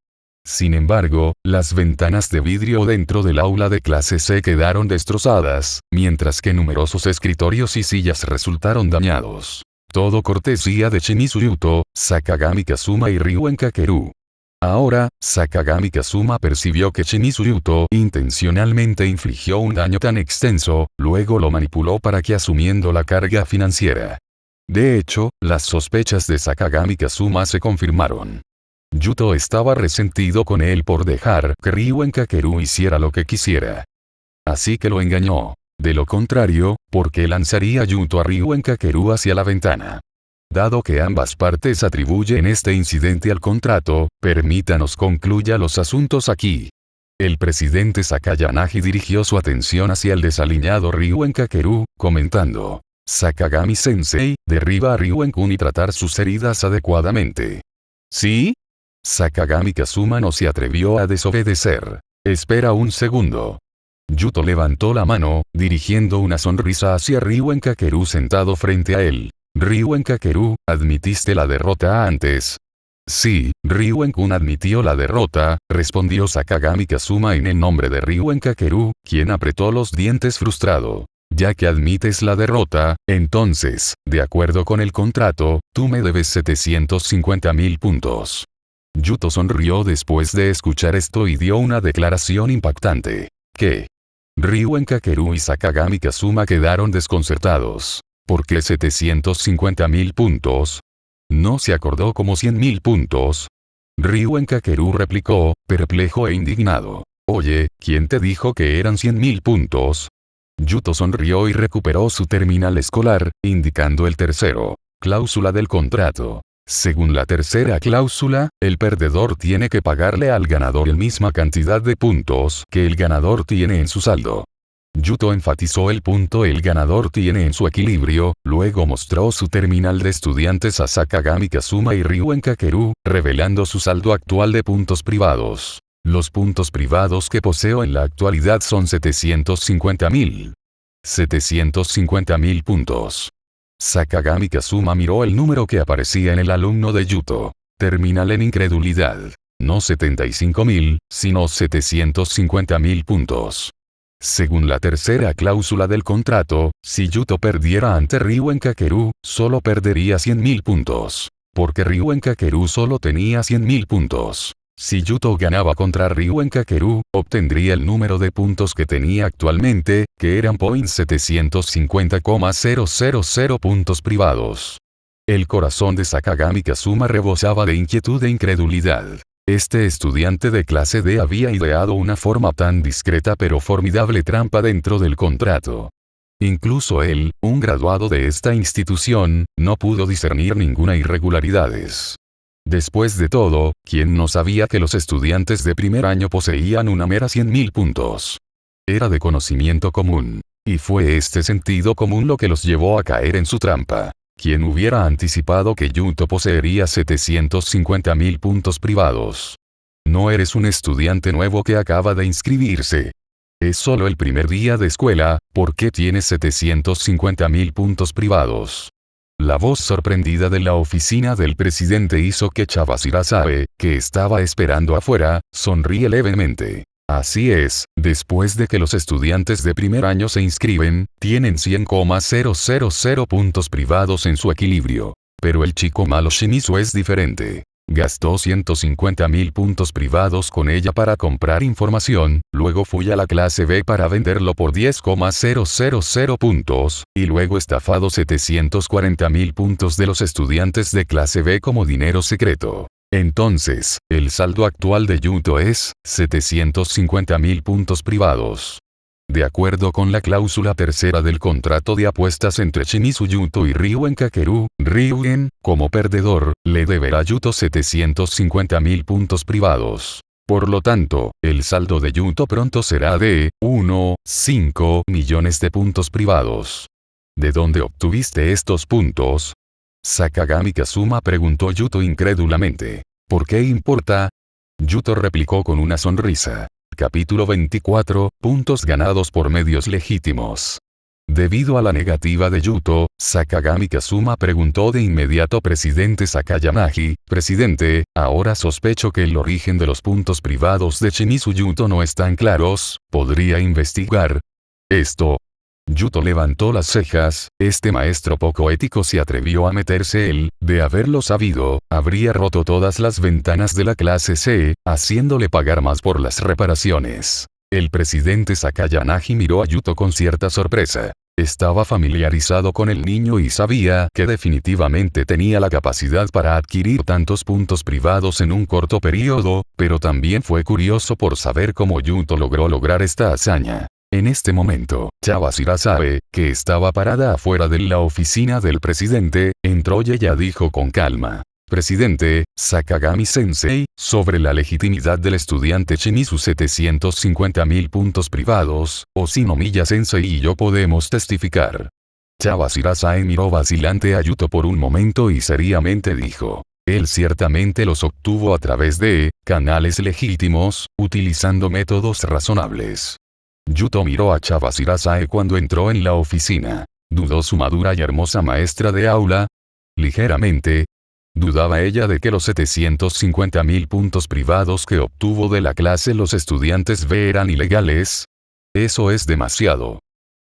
B: Sin embargo, las ventanas de vidrio dentro del aula de clase C quedaron destrozadas, mientras que numerosos escritorios y sillas resultaron dañados. Todo cortesía de Shimizu Yuto, Sakagami Kazuma y Ryuen Kakeru. Ahora, Sakagami Kazuma percibió que Shimizu Yuto intencionalmente infligió un daño tan extenso, luego lo manipuló para que asumiendo la carga financiera. De hecho, las sospechas de Sakagami Kazuma se confirmaron. Yuto estaba resentido con él por dejar que Ryuen Kakeru hiciera lo que quisiera. Así que lo engañó. De lo contrario, ¿por qué lanzaría Yuto a Ryuen Kakeru hacia la ventana? Dado que ambas partes atribuyen este incidente al contrato, permítanos concluya los asuntos aquí. El presidente Sakayanagi dirigió su atención hacia el desaliñado Ryuen Kakeru, comentando: Sakagami-sensei, derriba a Ryuen-kun y tratar sus heridas adecuadamente. ¿Sí? Sakagami Kazuma no se atrevió a desobedecer. Espera un segundo. Yuto levantó la mano, dirigiendo una sonrisa hacia Ryuen Kakeru sentado frente a él. Ryuen Kakeru, ¿admitiste la derrota antes? Sí, Ryuen-kun admitió la derrota, respondió Sakagami Kazuma en el nombre de Ryuen Kakeru, quien apretó los dientes frustrado. Ya que admites la derrota, entonces, de acuerdo con el contrato, tú me debes 750.000 puntos. Yuto sonrió después de escuchar esto y dio una declaración impactante. ¿Qué? Ryuen Kakeru y Sakagami Kazuma quedaron desconcertados. ¿Por qué 750.000 puntos? ¿No se acordó como 100.000 puntos? Ryuen Kakeru replicó, perplejo e indignado. Oye, ¿quién te dijo que eran 100.000 puntos? Yuto sonrió y recuperó su terminal escolar, indicando el tercero. Cláusula del contrato. Según la tercera cláusula, el perdedor tiene que pagarle al ganador la misma cantidad de puntos que el ganador tiene en su saldo. Yuto enfatizó el punto el ganador tiene en su equilibrio, luego mostró su terminal de estudiantes a Sakagami Kazuma y Ryuen Kakeru, revelando su saldo actual de puntos privados. Los puntos privados que poseo en la actualidad son 750.000. 750.000 puntos. Sakagami Kazuma miró el número que aparecía en el alumno de Yuto. Terminal en incredulidad. No 75.000, sino 750.000 puntos. Según la tercera cláusula del contrato, si Yuto perdiera ante Ryuen Kakeru, solo perdería 100.000 puntos. Porque Ryuen Kakeru solo tenía 100.000 puntos. Si Yuto ganaba contra Ryuen Kakeru, obtendría el número de puntos que tenía actualmente, que eran .750,000 puntos privados. El corazón de Sakagami Kazuma rebosaba de inquietud e incredulidad. Este estudiante de clase D había ideado una forma tan discreta pero formidable trampa dentro del contrato. Incluso él, un graduado de esta institución, no pudo discernir ninguna irregularidades. Después de todo, ¿quién no sabía que los estudiantes de primer año poseían una mera 100.000 puntos? Era de conocimiento común. Y fue este sentido común lo que los llevó a caer en su trampa. ¿Quién hubiera anticipado que Yuto poseería 750.000 puntos privados? No eres un estudiante nuevo que acaba de inscribirse. Es solo el primer día de escuela, ¿por qué tienes 750.000 puntos privados? La voz sorprendida de la oficina del presidente hizo que Chabashirasabe, que estaba esperando afuera, sonríe levemente. Así es, después de que los estudiantes de primer año se inscriben, tienen 100,000 puntos privados en su equilibrio. Pero el chico malo Shimizu es diferente. Gastó 150.000 puntos privados con ella para comprar información, luego fui a la clase B para venderlo por 10,000 puntos, y luego estafado 740.000 puntos de los estudiantes de clase B como dinero secreto. Entonces, el saldo actual de Yuto es 750.000 puntos privados. De acuerdo con la cláusula tercera del contrato de apuestas entre Shimizu Yuto y Ryuen Kakeru, Ryuen, como perdedor, le deberá a Yuto 750.000 puntos privados. Por lo tanto, el saldo de Yuto pronto será de 1,5 millones de puntos privados. ¿De dónde obtuviste estos puntos? Sakagami Kazuma preguntó Yuto incrédulamente. ¿Por qué importa? Yuto replicó con una sonrisa. Capítulo 24, puntos ganados por medios legítimos. Debido a la negativa de Yuto, Sakagami Kazuma preguntó de inmediato presidente Sakayanagi, presidente, ahora sospecho que el origen de los puntos privados de Shimizu Yuto no están claros, ¿podría investigar esto? Yuto levantó las cejas, este maestro poco ético se atrevió a meterse él, de haberlo sabido, habría roto todas las ventanas de la clase C, haciéndole pagar más por las reparaciones. El presidente Sakayanagi miró a Yuto con cierta sorpresa. Estaba familiarizado con el niño y sabía que definitivamente tenía la capacidad para adquirir tantos puntos privados en un corto periodo, pero también fue curioso por saber cómo Yuto lograr esta hazaña. En este momento, Chawashirasae, que estaba parada afuera de la oficina del presidente, entró y ella dijo con calma. Presidente, Sakagami-sensei, sobre la legitimidad del estudiante Shimizu 750.000 puntos privados, Oshinomiya-sensei y yo podemos testificar. Chawashirasae miró vacilante a Yuto por un momento y seriamente dijo. Él ciertamente los obtuvo a través de canales legítimos, utilizando métodos razonables. Yuto miró a Chawashirasae cuando entró en la oficina. ¿Dudó su madura y hermosa maestra de aula? Ligeramente. ¿Dudaba ella de que los 750.000 puntos privados que obtuvo de la clase los estudiantes B eran ilegales? Eso es demasiado.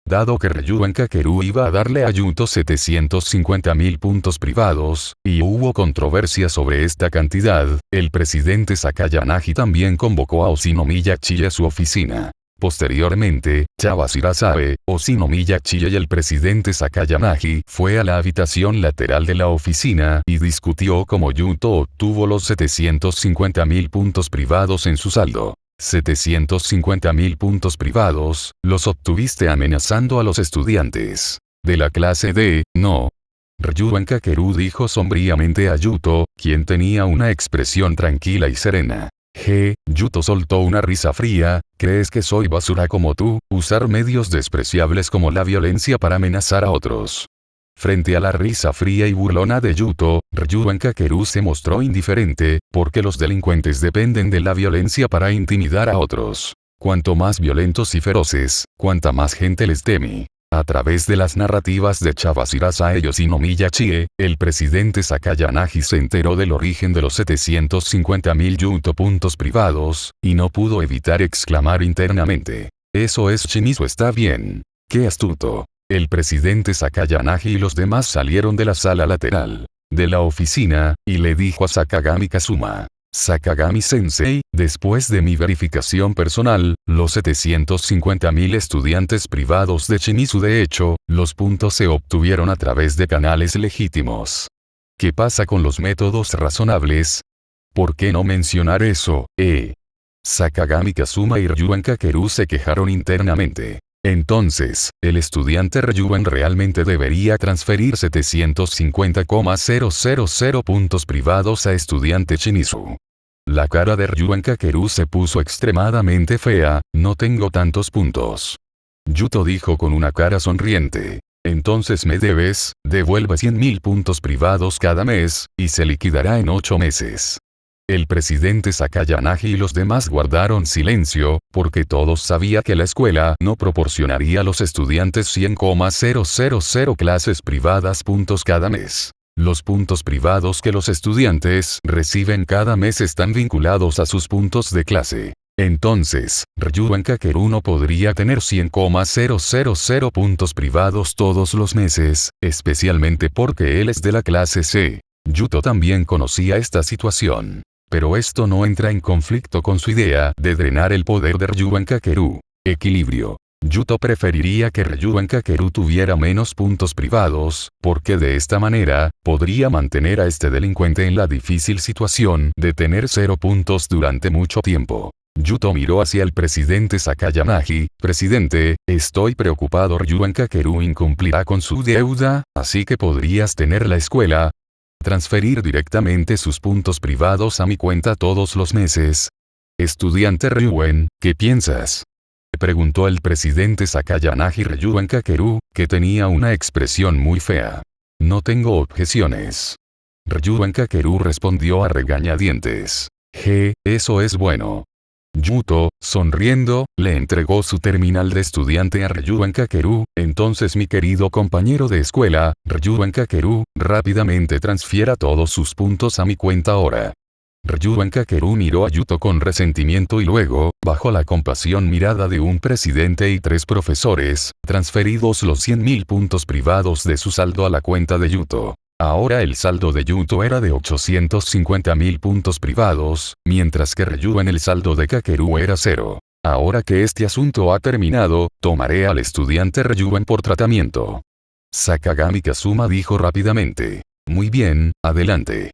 B: Dado que Ryuan Kakeru iba a darle a Yuto 750.000 puntos privados, y hubo controversia sobre esta cantidad, el presidente Sakayanagi también convocó a Oshinomiya Chiye a su oficina. Posteriormente, Chawashirasae, Oshinomiya Chiye y el presidente Sakayanagi fue a la habitación lateral de la oficina y discutió cómo Yuto obtuvo los 750.000 puntos privados en su saldo. 750.000 puntos privados, los obtuviste amenazando a los estudiantes de la clase D, ¿no? Ryuan Kakeru dijo sombríamente a Yuto, quien tenía una expresión tranquila y serena. Yuto soltó una risa fría, ¿crees que soy basura como tú, usar medios despreciables como la violencia para amenazar a otros? Frente a la risa fría y burlona de Yuto, Ryuan Kakeru se mostró indiferente, porque los delincuentes dependen de la violencia para intimidar a otros. Cuanto más violentos y feroces, cuanta más gente les teme. A través de las narrativas de Chawashirasae y Oshinomiya Chie, el presidente Sakayanagi se enteró del origen de los 750.000 Yuto puntos privados, y no pudo evitar exclamar internamente. Eso es Shimizu está bien. ¡Qué astuto! El presidente Sakayanagi y los demás salieron de la sala lateral de la oficina, y le dijo a Sakagami Kazuma. Sakagami-sensei, después de mi verificación personal, los 750.000 estudiantes privados de Shimizu de hecho, los puntos se obtuvieron a través de canales legítimos. ¿Qué pasa con los métodos razonables? ¿Por qué no mencionar eso, Sakagami Kazuma y Ryuan Kakeru se quejaron internamente. Entonces, el estudiante Ryuan realmente debería transferir 750,000 puntos privados a estudiante Shimizu. La cara de Ryuan Kakeru se puso extremadamente fea, no tengo tantos puntos. Yuto dijo con una cara sonriente. Entonces me debes, devuelve 100.000 puntos privados cada mes, y se liquidará en 8 meses. El presidente Sakayanagi y los demás guardaron silencio, porque todos sabían que la escuela no proporcionaría a los estudiantes 100,000 clases privadas puntos cada mes. Los puntos privados que los estudiantes reciben cada mes están vinculados a sus puntos de clase. Entonces, Ryuan Kakeru no podría tener 100,000 puntos privados todos los meses, especialmente porque él es de la clase C. Yuto también conocía esta situación. Pero esto no entra en conflicto con su idea de drenar el poder de Ryuan Kakeru. Equilibrio. Yuto preferiría que Ryuan Kakeru tuviera menos puntos privados, porque de esta manera, podría mantener a este delincuente en la difícil situación de tener 0 puntos durante mucho tiempo. Yuto miró hacia el presidente Sakayanagi, presidente, estoy preocupado Ryuan Kakeru incumplirá con su deuda, así que podrías tener la escuela, transferir directamente sus puntos privados a mi cuenta todos los meses. Estudiante Ryuen, ¿qué piensas? Preguntó el presidente Sakayanagi Ryuen Kakeru, que tenía una expresión muy fea. No tengo objeciones. Ryuen Kakeru respondió a regañadientes. Eso es bueno. Yuto, sonriendo, le entregó su terminal de estudiante a Ryuen Kakeru. Entonces mi querido compañero de escuela, Ryuen Kakeru, rápidamente transfiera todos sus puntos a mi cuenta ahora. Ryuen Kakeru miró a Yuto con resentimiento y luego, bajo la compasión mirada de un presidente y 3 profesores, transferidos los 100.000 puntos privados de su saldo a la cuenta de Yuto. Ahora el saldo de Yuto era de 850.000 puntos privados, mientras que Ryuen el saldo de Kakeru era 0. Ahora que este asunto ha terminado, tomaré al estudiante Ryuen por tratamiento. Sakagami Kazuma dijo rápidamente. Muy bien, adelante.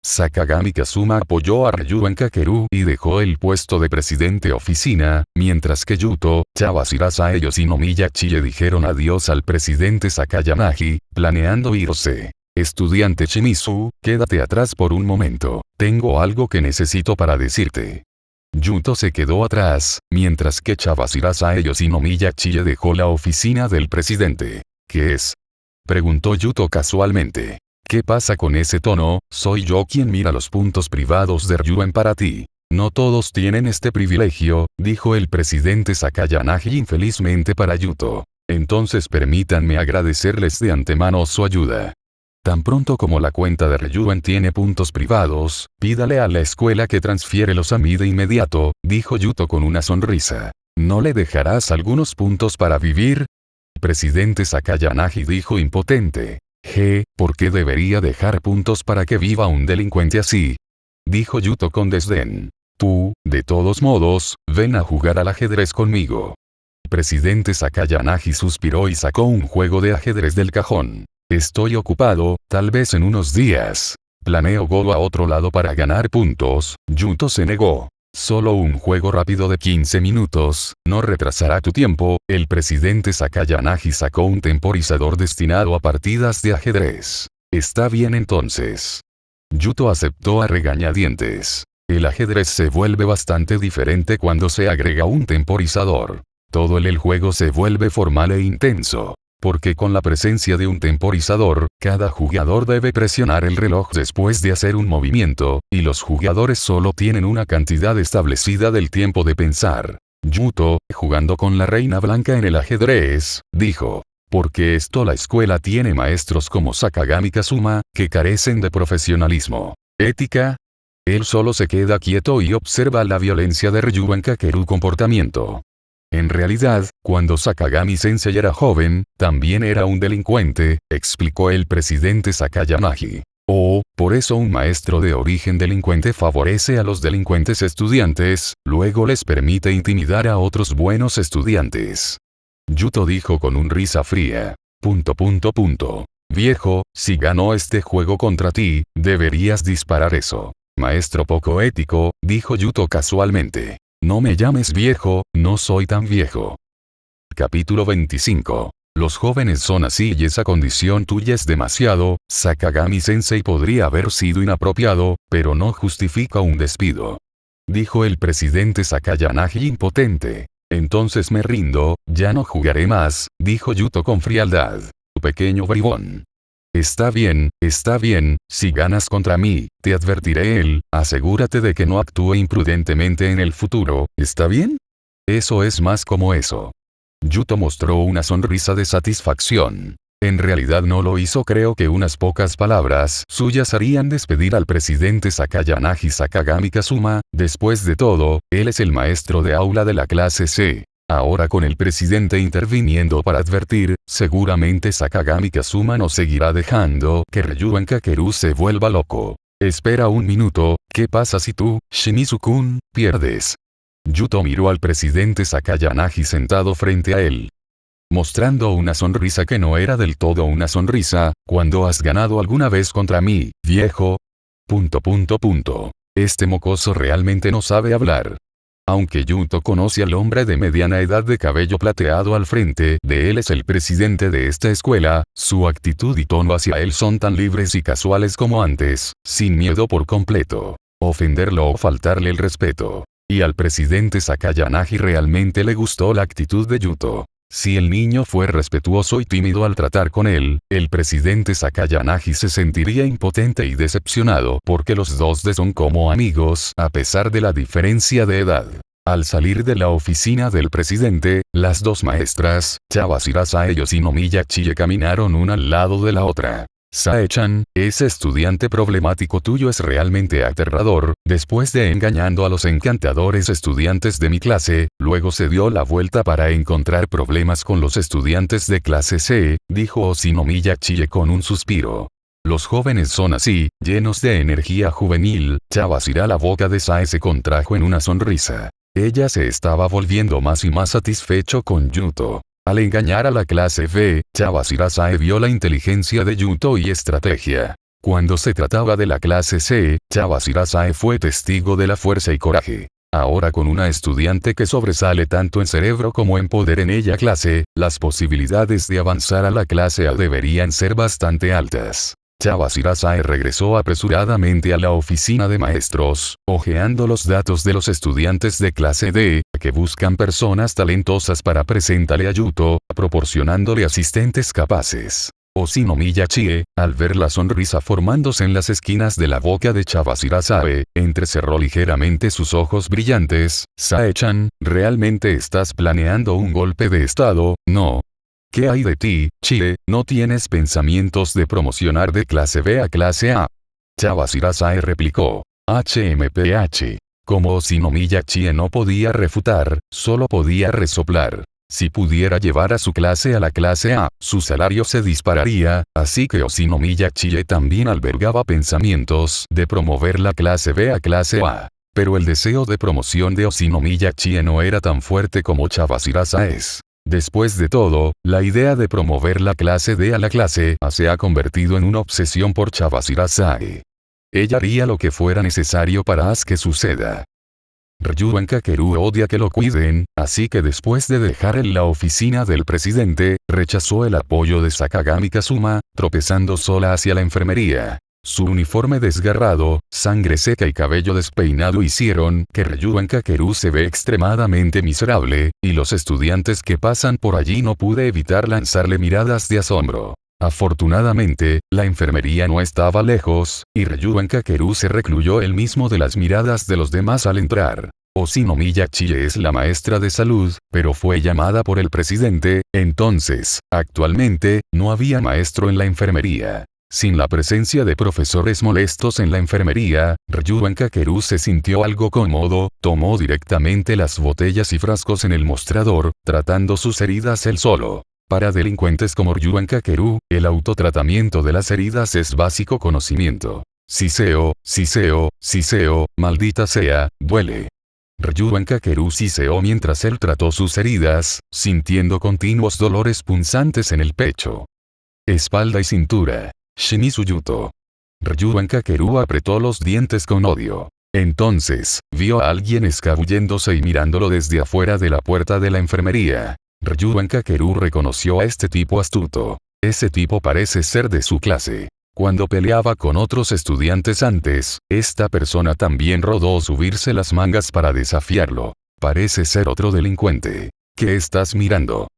B: Sakagami Kazuma apoyó a Ryuen Kakeru y dejó el puesto de presidente oficina, mientras que Yuto, Chawashirasa ellos y Nomiyachi le dijeron adiós al presidente Sakayanagi, planeando irse. Estudiante Shimizu, quédate atrás por un momento, tengo algo que necesito para decirte. Yuto se quedó atrás, mientras que Chawashirasa ellos y Nomiyachi le dejó la oficina del presidente. ¿Qué es? Preguntó Yuto casualmente. ¿Qué pasa con ese tono? Soy yo quien mira los puntos privados de Ryuen para ti. No todos tienen este privilegio, dijo el presidente Sakayanagi infelizmente para Yuto. Entonces permítanme agradecerles de antemano su ayuda. Tan pronto como la cuenta de Ryuen tiene puntos privados, pídale a la escuela que transfiérelos a mí de inmediato, dijo Yuto con una sonrisa. ¿No le dejarás algunos puntos para vivir? El presidente Sakayanagi dijo impotente. ¿Por qué debería dejar puntos para que viva un delincuente así? Dijo Yuto con desdén. Tú, de todos modos, ven a jugar al ajedrez conmigo. El presidente Sakayanagi suspiró y sacó un juego de ajedrez del cajón. Estoy ocupado, tal vez en unos días. Planeo go a otro lado para ganar puntos. Yuto se negó. Solo un juego rápido de 15 minutos, no retrasará tu tiempo. El presidente Sakayanagi sacó un temporizador destinado a partidas de ajedrez. Está bien entonces. Yuto aceptó a regañadientes. El ajedrez se vuelve bastante diferente cuando se agrega un temporizador. Todo el juego se vuelve formal e intenso. Porque con la presencia de un temporizador, cada jugador debe presionar el reloj después de hacer un movimiento, y los jugadores solo tienen una cantidad establecida del tiempo de pensar. Yuto, jugando con la reina blanca en el ajedrez, dijo. Porque esto la escuela tiene maestros como Sakagami Kazuma, que carecen de profesionalismo. ¿Ética? Él solo se queda quieto y observa la violencia de Ryuen Kakeru comportamiento. En realidad, cuando Sakagami Sensei era joven, también era un delincuente, explicó el presidente Sakayanagi. Por eso un maestro de origen delincuente favorece a los delincuentes estudiantes, luego les permite intimidar a otros buenos estudiantes. Yuto dijo con una risa fría. Viejo, si ganó este juego contra ti, deberías disparar eso. Maestro poco ético, dijo Yuto casualmente. No me llames viejo, no soy tan viejo. Capítulo 25. Los jóvenes son así y esa condición tuya es demasiado. Sakagami Sensei podría haber sido inapropiado, pero no justifica un despido. Dijo el presidente Sakayanagi impotente. Entonces me rindo, ya no jugaré más, dijo Yuto con frialdad. Pequeño bribón. Está bien, si ganas contra mí, te advertiré él, asegúrate de que no actúe imprudentemente en el futuro, ¿está bien? Eso es más como eso. Yuto mostró una sonrisa de satisfacción. En realidad no lo hizo, creo que unas pocas palabras suyas harían despedir al presidente Sakayanagi Sakagami Kazuma, después de todo, él es el maestro de aula de la clase C. Ahora con el presidente interviniendo para advertir, seguramente Sakagami Kazuma no seguirá dejando que Ryuen Kakeru se vuelva loco. Espera un minuto, ¿qué pasa si tú, Shimizu-kun, pierdes? Yuto miró al presidente Sakayanagi sentado frente a él. Mostrando una sonrisa que no era del todo una sonrisa, ¿cuándo has ganado alguna vez contra mí, viejo? Este mocoso realmente no sabe hablar. Aunque Yuto conoce al hombre de mediana edad de cabello plateado al frente de él es el presidente de esta escuela, su actitud y tono hacia él son tan libres y casuales como antes, sin miedo por completo. Ofenderlo o faltarle el respeto. y al presidente Sakayanagi realmente le gustó la actitud de Yuto. Si el niño fue respetuoso y tímido al tratar con él, el presidente Sakayanagi se sentiría impotente y decepcionado porque los dos son como amigos a pesar de la diferencia de edad. Al salir de la oficina del presidente, las dos maestras, Chawashira Sae y Yoshinomiya Chie caminaron una al lado de la otra. Sae-chan, ese estudiante problemático tuyo es realmente aterrador, después de engañando a los encantadores estudiantes de mi clase, luego se dio la vuelta para encontrar problemas con los estudiantes de clase C, dijo Yoshinomiya Chie con un suspiro. Los jóvenes son así, llenos de energía juvenil. Chawashira, la boca de Sae se contrajo en una sonrisa. Ella se estaba volviendo más y más satisfecho con Yuto. Al engañar a la clase B, Chawashira Sae vio la inteligencia de Yuto y estrategia. Cuando se trataba de la clase C, Chawashira Sae fue testigo de la fuerza y coraje. Ahora con una estudiante que sobresale tanto en cerebro como en poder en ella clase, las posibilidades de avanzar a la clase A deberían ser bastante altas. Chawashira Sae regresó apresuradamente a la oficina de maestros, hojeando los datos de los estudiantes de clase D, que buscan personas talentosas para presentarle a Yuto, proporcionándole asistentes capaces. Yoshinomiya Chie, al ver la sonrisa formándose en las esquinas de la boca de Chawashira Sae, entrecerró ligeramente sus ojos brillantes. Sae-chan, ¿realmente estás planeando un golpe de estado, no? ¿Qué hay de ti, Chie? ¿No tienes pensamientos de promocionar de clase B a clase A? Chawashira Sae replicó. HMPH. Como Yoshinomiya Chie no podía refutar, solo podía resoplar. Si pudiera llevar a su clase a la clase A, su salario se dispararía, así que Yoshinomiya Chie también albergaba pensamientos de promover la clase B a clase A. Pero el deseo de promoción de Yoshinomiya Chie no era tan fuerte como Chawashira Sae's. Después de todo, la idea de promover la clase D a la clase A se ha convertido en una obsesión por Chawashira Sae. Ella haría lo que fuera necesario para que suceda. Ryuan Kakeru odia que lo cuiden, así que después de dejar en la oficina del presidente, rechazó el apoyo de Sakagami Kazuma, tropezando sola hacia la enfermería. Su uniforme desgarrado, sangre seca y cabello despeinado hicieron que Ryuan Kakeru se ve extremadamente miserable, y los estudiantes que pasan por allí no pude evitar lanzarle miradas de asombro. Afortunadamente, la enfermería no estaba lejos, y Ryuan Kakeru se recluyó él mismo de las miradas de los demás al entrar. Yoshinomiya Chie es la maestra de salud, pero fue llamada por el presidente, entonces, actualmente, no había maestro en la enfermería. Sin la presencia de profesores molestos en la enfermería, Ryuan Kakeru se sintió algo cómodo, tomó directamente las botellas y frascos en el mostrador, tratando sus heridas él solo. Para delincuentes como Ryuan Kakeru, el autotratamiento de las heridas es básico conocimiento. Siseo, maldita sea, duele. Ryuan Kakeru siseó mientras él trató sus heridas, sintiendo continuos dolores punzantes en el pecho, espalda y cintura. Shimizu Yuto. Ryuan Kakeru apretó los dientes con odio. Entonces, vio a alguien escabulléndose y mirándolo desde afuera de la puerta de la enfermería. Ryuan Kakeru reconoció a este tipo astuto. Ese tipo parece ser de su clase. Cuando peleaba con otros estudiantes antes, esta persona también rodó subirse las mangas para desafiarlo. Parece ser otro delincuente. ¿Qué estás mirando?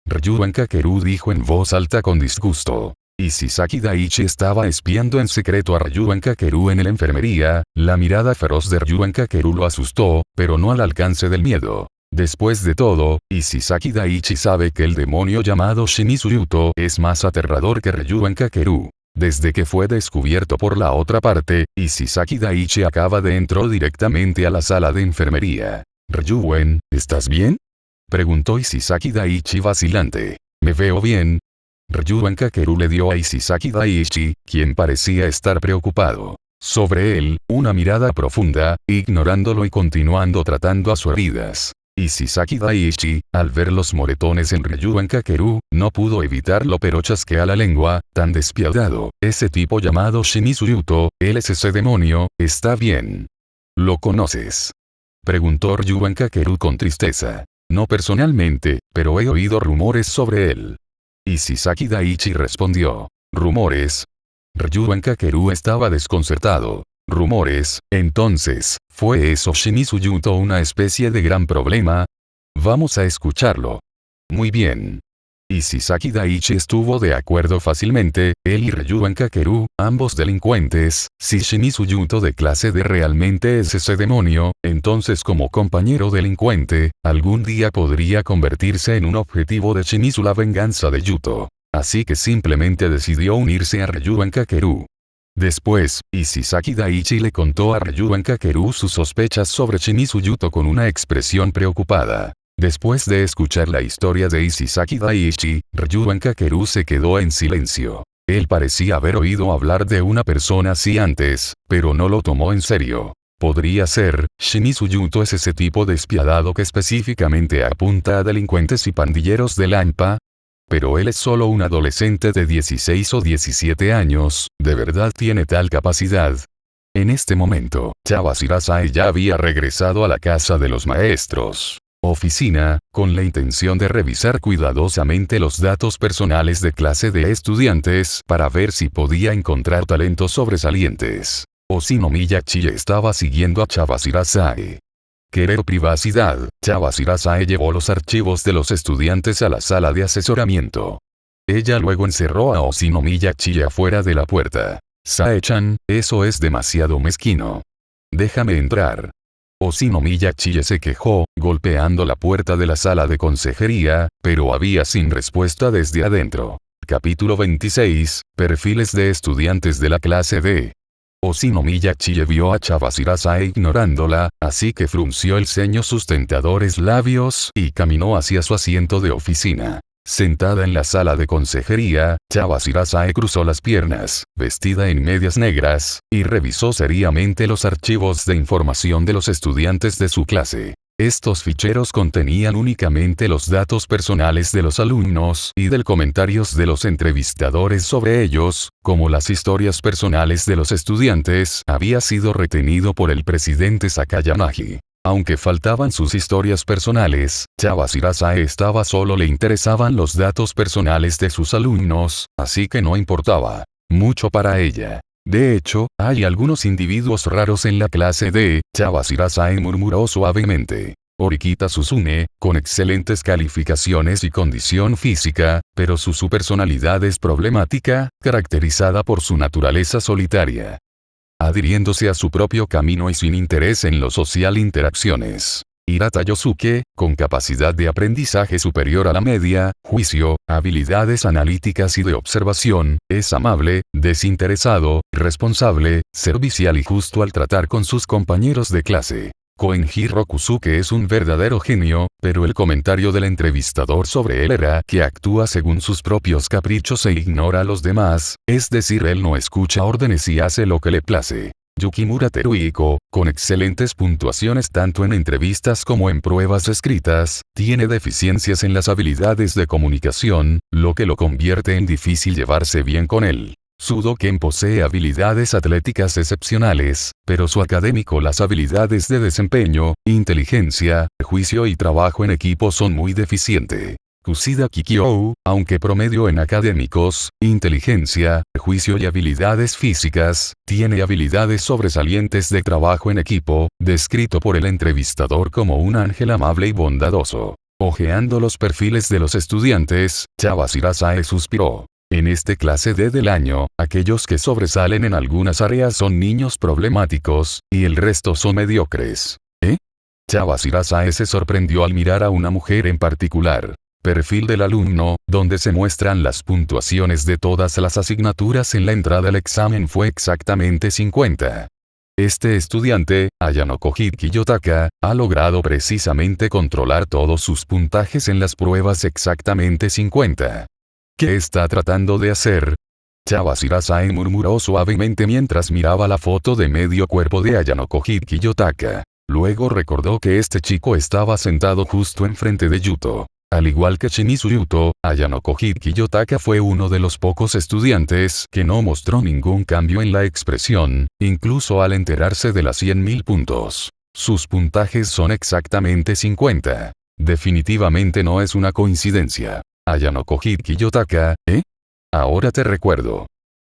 B: Ryuan Kakeru dijo en voz alta con disgusto. Y si Saki Daichi estaba espiando en secreto a Ryuan Kakeru en la enfermería, la mirada feroz de Ryuan Kakeru lo asustó, pero no al alcance del miedo. Después de todo, Saki Daichi sabe que el demonio llamado Shimizu Yuto es más aterrador que Ryuan Kakeru. Desde que fue descubierto por la otra parte, Saki Daichi entró directamente a la sala de enfermería. Ryuan, ¿estás bien? Preguntó Saki Daichi vacilante. ¿Me veo bien? Ryuan Kakeru le dio a Saki Daichi, quien parecía estar preocupado. Sobre él, una mirada profunda, ignorándolo y continuando tratando a sus heridas. Saki Daichi, al ver los moretones en Ryuan Kakeru, no pudo evitarlo pero chasquea la lengua, tan despiadado. Ese tipo llamado Shimizu Yuto, él es ese demonio, está bien. ¿Lo conoces? Preguntó Ryuan Kakeru con tristeza. No personalmente, pero he oído rumores sobre él. Saki Daichi respondió. ¿Rumores? Ryuan Kakeru estaba desconcertado. Rumores, entonces, ¿fue eso Shimizu Yuto una especie de gran problema? Vamos a escucharlo. Muy bien. Ishisaki Daichi estuvo de acuerdo fácilmente, él y Ryuan Kakeru, ambos delincuentes. Si Shimizu Yuto de clase D realmente es ese demonio, entonces como compañero delincuente, algún día podría convertirse en un objetivo de Shimizu, la venganza de Yuto. Así que simplemente decidió unirse a Ryuan Kakeru. Después, Ishisaki Daichi le contó a Ryuan Kakeru sus sospechas sobre Shimizu Yuto con una expresión preocupada. Después de escuchar la historia de Ishisaki Daichi, Ryuan Kakeru se quedó en silencio. Él parecía haber oído hablar de una persona así antes, pero no lo tomó en serio. Podría ser, Shimizu Yuto es ese tipo despiadado que específicamente apunta a delincuentes y pandilleros de Lampa. Pero él es solo un adolescente de 16 o 17 años, ¿de verdad tiene tal capacidad? En este momento, Chaba Shirasae ya había regresado a la casa de los maestros. Oficina, con la intención de revisar cuidadosamente los datos personales de clase de estudiantes para ver si podía encontrar talentos sobresalientes. Oshinomiya Chie estaba siguiendo a Chaba Shirasae. Querer privacidad, Chaba Shirasae llevó los archivos de los estudiantes a la sala de asesoramiento. Ella luego encerró a Oshinomiya Chie afuera de la puerta. Sae-chan, eso es demasiado mezquino. Déjame entrar. Oshinomiya Chie se quejó, golpeando la puerta de la sala de consejería, pero había sin respuesta desde adentro. Capítulo 26, Perfiles de estudiantes de la clase D. Oshinomiya Chie vio a Chaba Shirasae ignorándola, así que frunció el ceño sus tentadores labios y caminó hacia su asiento de oficina. Sentada en la sala de consejería, Chaba Shirasae cruzó las piernas, vestida en medias negras, y revisó seriamente los archivos de información de los estudiantes de su clase. Estos ficheros contenían únicamente los datos personales de los alumnos y del comentarios de los entrevistadores sobre ellos, como las historias personales de los estudiantes había sido retenido por el presidente Sakayanagi. Aunque faltaban sus historias personales, Chaba Shirasae solo le interesaban los datos personales de sus alumnos, así que no importaba mucho para ella. De hecho, hay algunos individuos raros en la clase D, Chaba Shirasae murmuró suavemente. Orikita Suzune, con excelentes calificaciones y condición física, pero su personalidad es problemática, caracterizada por su naturaleza solitaria. Adhiriéndose a su propio camino y sin interés en lo social interacciones. Hirata Yosuke, con capacidad de aprendizaje superior a la media, juicio, habilidades analíticas y de observación, es amable, desinteresado, responsable, servicial y justo al tratar con sus compañeros de clase. Koenjiro Kusuke es un verdadero genio, pero el comentario del entrevistador sobre él era que actúa según sus propios caprichos e ignora a los demás, es decir, él no escucha órdenes y hace lo que le place. Yukimura Teruhiko, con excelentes puntuaciones tanto en entrevistas como en pruebas escritas, tiene deficiencias en las habilidades de comunicación, lo que lo convierte en difícil llevarse bien con él. Sudo-ken posee habilidades atléticas excepcionales, pero su académico las habilidades de desempeño, inteligencia, juicio y trabajo en equipo son muy deficientes. Kusida Kikyou, aunque promedio en académicos, inteligencia, juicio y habilidades físicas, tiene habilidades sobresalientes de trabajo en equipo, descrito por el entrevistador como un ángel amable y bondadoso. Ojeando los perfiles de los estudiantes, Chaba Shirasae suspiró. En este clase D del año, aquellos que sobresalen en algunas áreas son niños problemáticos, y el resto son mediocres. Chaba Shirasae se sorprendió al mirar a una mujer en particular. Perfil del alumno, donde se muestran las puntuaciones de todas las asignaturas en la entrada al examen fue exactamente 50. Este estudiante, Ayanokoji Kiyotaka, ha logrado precisamente controlar todos sus puntajes en las pruebas exactamente 50. ¿Qué está tratando de hacer? Chaba Shirasae murmuró suavemente mientras miraba la foto de medio cuerpo de Ayanokoji Kiyotaka. Luego recordó que este chico estaba sentado justo enfrente de Yuto. Al igual que Shimizu Yuto, Ayanokoji Kiyotaka fue uno de los pocos estudiantes que no mostró ningún cambio en la expresión, incluso al enterarse de las 100.000 puntos. Sus puntajes son exactamente 50. Definitivamente no es una coincidencia. Ayanokoji Kiyotaka, Ahora te recuerdo.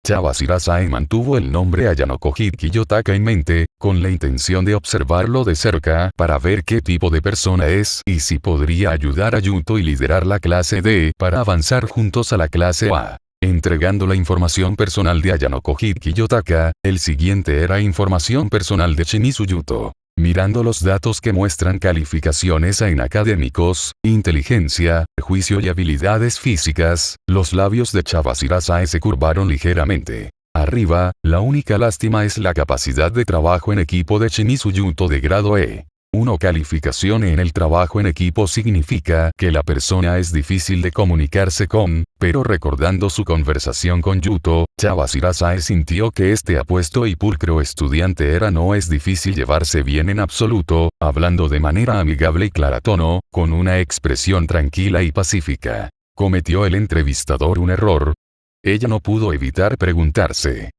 B: Chaba Shirasae mantuvo el nombre Ayanokoji Kiyotaka en mente, con la intención de observarlo de cerca para ver qué tipo de persona es y si podría ayudar a Yuto y liderar la clase D para avanzar juntos a la clase A. Entregando la información personal de Ayanokoji Kiyotaka, el siguiente era información personal de Shimizu Yuto. Mirando los datos que muestran calificaciones en académicos, inteligencia, juicio y habilidades físicas, los labios de Chaba Shirasae se curvaron ligeramente. Arriba, la única lástima es la capacidad de trabajo en equipo de Shimizu Yuto de grado E. 1. Calificación en el trabajo en equipo significa que la persona es difícil de comunicarse con, pero recordando su conversación con Yuto, Chaba Shirasae sintió que este apuesto y pulcro estudiante no es difícil llevarse bien en absoluto, hablando de manera amigable y clara tono, con una expresión tranquila y pacífica. ¿Cometió el entrevistador un error? Ella no pudo evitar preguntarse.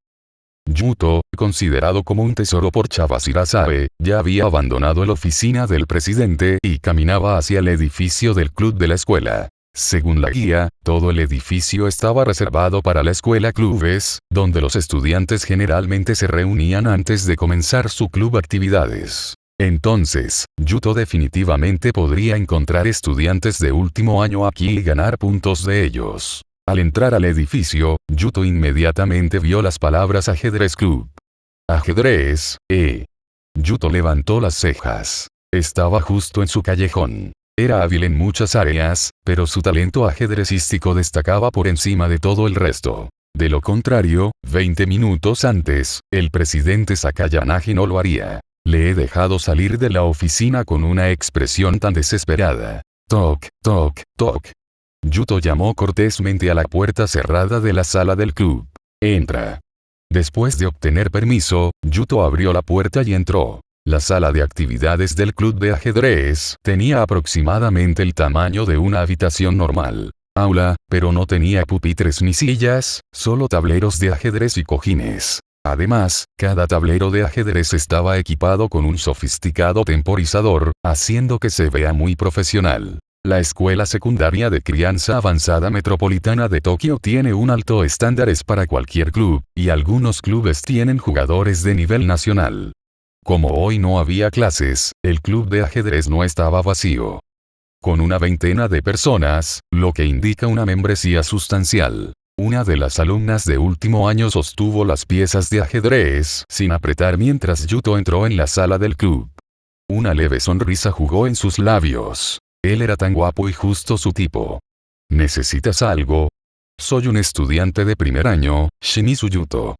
B: Yuto, considerado como un tesoro por Chaba Shirasae, ya había abandonado la oficina del presidente y caminaba hacia el edificio del club de la escuela. Según la guía, todo el edificio estaba reservado para la escuela clubes, donde los estudiantes generalmente se reunían antes de comenzar su club actividades. Entonces, Yuto definitivamente podría encontrar estudiantes de último año aquí y ganar puntos de ellos. Al entrar al edificio, Yuto inmediatamente vio las palabras Ajedrez Club. Ajedrez, Yuto levantó las cejas. Estaba justo en su callejón. Era hábil en muchas áreas, pero su talento ajedrecístico destacaba por encima de todo el resto. De lo contrario, 20 minutos antes, el presidente Sakayanagi no lo haría. Le he dejado salir de la oficina con una expresión tan desesperada. Toc, toc, toc. Yuto llamó cortésmente a la puerta cerrada de la sala del club. Entra. Después de obtener permiso, Yuto abrió la puerta y entró. La sala de actividades del club de ajedrez tenía aproximadamente el tamaño de una habitación normal. Aula, pero no tenía pupitres ni sillas, solo tableros de ajedrez y cojines. Además, cada tablero de ajedrez estaba equipado con un sofisticado temporizador, haciendo que se vea muy profesional. La Escuela Secundaria de Crianza Avanzada Metropolitana de Tokio tiene un alto estándares para cualquier club, y algunos clubes tienen jugadores de nivel nacional. Como hoy no había clases, el club de ajedrez no estaba vacío. Con una veintena de personas, lo que indica una membresía sustancial. Una de las alumnas de último año sostuvo las piezas de ajedrez sin apretar mientras Yuto entró en la sala del club. Una leve sonrisa jugó en sus labios. Él era tan guapo y justo su tipo. ¿Necesitas algo? Soy un estudiante de primer año, Shimizu Yuto.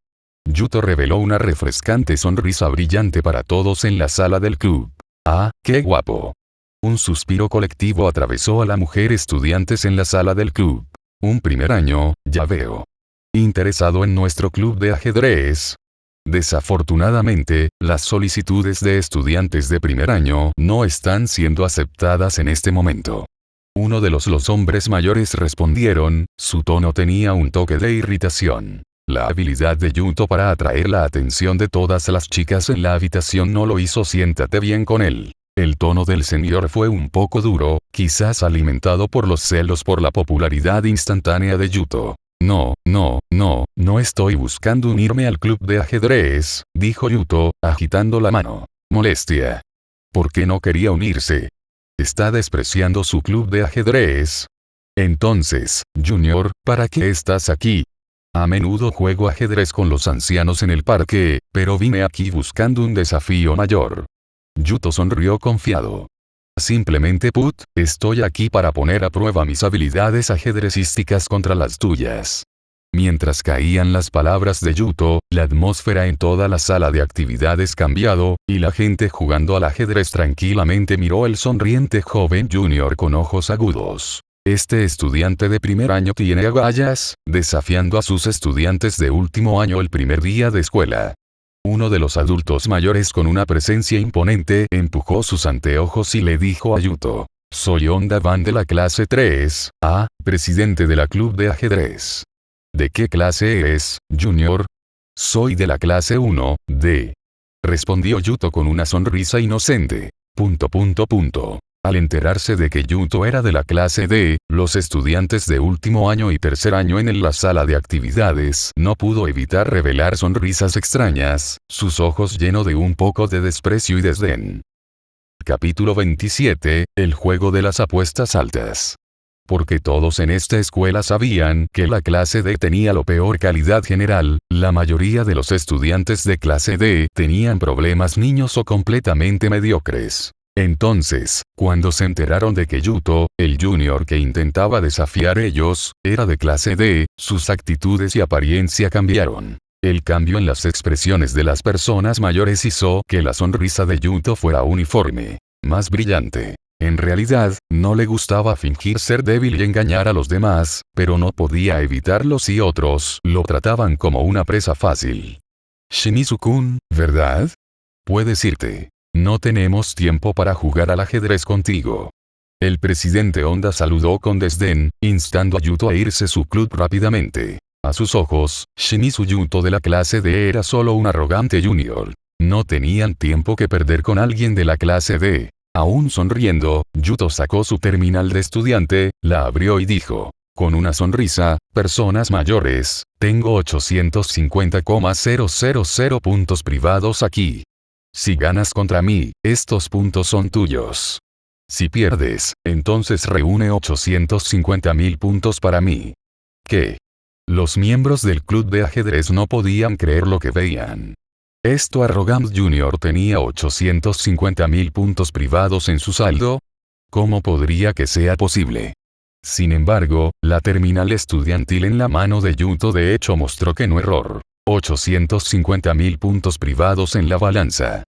B: Yuto reveló una refrescante sonrisa brillante para todos en la sala del club. ¡Ah, qué guapo! Un suspiro colectivo atravesó a la mujer estudiantes en la sala del club. Un primer año, ya veo. ¿Interesado en nuestro club de ajedrez? Desafortunadamente, las solicitudes de estudiantes de primer año no están siendo aceptadas en este momento. Uno de los hombres mayores respondieron, su tono tenía un toque de irritación. La habilidad de Yuto para atraer la atención de todas las chicas en la habitación no lo hizo siéntate bien con él. El tono del señor fue un poco duro, quizás alimentado por los celos por la popularidad instantánea de Yuto. No estoy buscando unirme al club de ajedrez, dijo Yuto, agitando la mano. Molestia. ¿Por qué no quería unirse? ¿Está despreciando su club de ajedrez? Entonces, Junior, ¿para qué estás aquí? A menudo juego ajedrez con los ancianos en el parque, pero vine aquí buscando un desafío mayor. Yuto sonrió confiado. Simplemente estoy aquí para poner a prueba mis habilidades ajedrecísticas contra las tuyas. Mientras caían las palabras de Yuto, la atmósfera en toda la sala de actividades cambió, y la gente jugando al ajedrez tranquilamente miró al sonriente joven Junior con ojos agudos. Este estudiante de primer año tiene agallas, desafiando a sus estudiantes de último año el primer día de escuela. Uno de los adultos mayores con una presencia imponente empujó sus anteojos y le dijo a Yuto. Soy Honda Van de la clase 3A, presidente de la club de ajedrez. ¿De qué clase eres, Junior? Soy de la clase 1D. Respondió Yuto con una sonrisa inocente. Al enterarse de que Yuto era de la clase D, los estudiantes de último año y tercer año en la sala de actividades no pudo evitar revelar sonrisas extrañas, sus ojos llenos de un poco de desprecio y desdén. Capítulo 27, el juego de las apuestas altas. Porque todos en esta escuela sabían que la clase D tenía la peor calidad general, la mayoría de los estudiantes de clase D tenían problemas niños o completamente mediocres. Entonces, cuando se enteraron de que Yuto, el junior que intentaba desafiar ellos, era de clase D, sus actitudes y apariencia cambiaron. El cambio en las expresiones de las personas mayores hizo que la sonrisa de Yuto fuera uniforme, más brillante. En realidad, no le gustaba fingir ser débil y engañar a los demás, pero no podía evitarlo si otros lo trataban como una presa fácil. Shimizu-kun, ¿verdad? Puedes irte. No tenemos tiempo para jugar al ajedrez contigo. El presidente Honda saludó con desdén, instando a Yuto a irse su club rápidamente. A sus ojos, Shimizu Yuto de la clase D era solo un arrogante junior. No tenían tiempo que perder con alguien de la clase D. Aún sonriendo, Yuto sacó su terminal de estudiante, la abrió y dijo, con una sonrisa, personas mayores, tengo 850,000 puntos privados aquí. Si ganas contra mí, estos puntos son tuyos. Si pierdes, entonces reúne 850.000 puntos para mí. ¿Qué? Los miembros del club de ajedrez no podían creer lo que veían. ¿Esto arrogante junior tenía 850.000 puntos privados en su saldo? ¿Cómo podría que sea posible? Sin embargo, la terminal estudiantil en la mano de Yuto de hecho mostró que no error. 850.000 puntos privados en la balanza.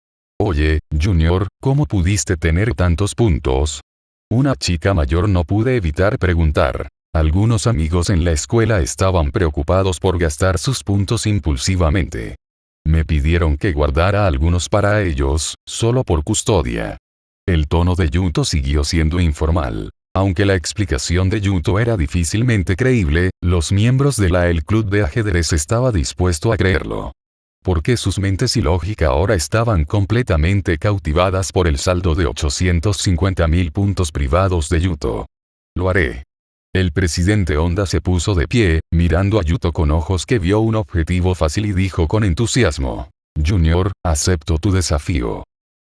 B: Oye, Junior, ¿cómo pudiste tener tantos puntos? Una chica mayor no pude evitar preguntar. Algunos amigos en la escuela estaban preocupados por gastar sus puntos impulsivamente. Me pidieron que guardara algunos para ellos, solo por custodia. El tono de Yuto siguió siendo informal. Aunque la explicación de Yuto era difícilmente creíble, los miembros el club de ajedrez estaba dispuesto a creerlo. Porque sus mentes y lógica ahora estaban completamente cautivadas por el saldo de 850.000 puntos privados de Yuto. Lo haré. El presidente Honda se puso de pie, mirando a Yuto con ojos que vio un objetivo fácil y dijo con entusiasmo. Junior, acepto tu desafío.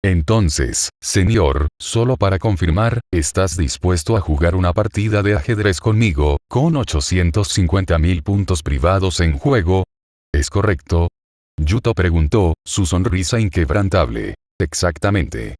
B: Entonces, señor, solo para confirmar, ¿estás dispuesto a jugar una partida de ajedrez conmigo, con 850.000 puntos privados en juego? ¿Es correcto? Yuto preguntó, su sonrisa inquebrantable. Exactamente.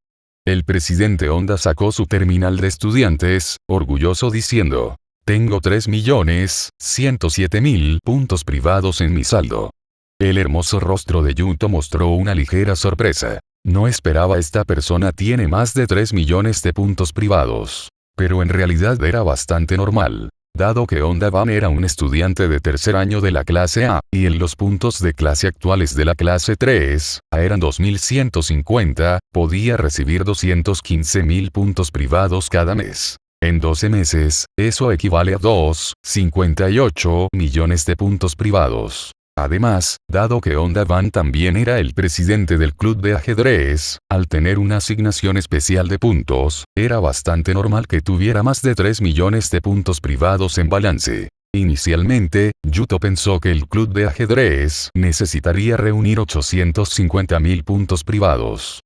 B: El presidente Honda sacó su terminal de estudiantes, orgulloso diciendo, tengo 3.107.000 puntos privados en mi saldo. El hermoso rostro de Yuto mostró una ligera sorpresa. No esperaba esta persona tiene más de 3 millones de puntos privados. Pero en realidad era bastante normal. Dado que Honda Van era un estudiante de tercer año de la clase A, y en los puntos de clase actuales de la clase 3, eran 2.150, podía recibir 215.000 puntos privados cada mes. En 12 meses, eso equivale a 2,58 millones de puntos privados. Además, dado que Honda Van también era el presidente del club de ajedrez, al tener una asignación especial de puntos, era bastante normal que tuviera más de 3 millones de puntos privados en balance. Inicialmente, Yuto pensó que el club de ajedrez necesitaría reunir 850.000 puntos privados.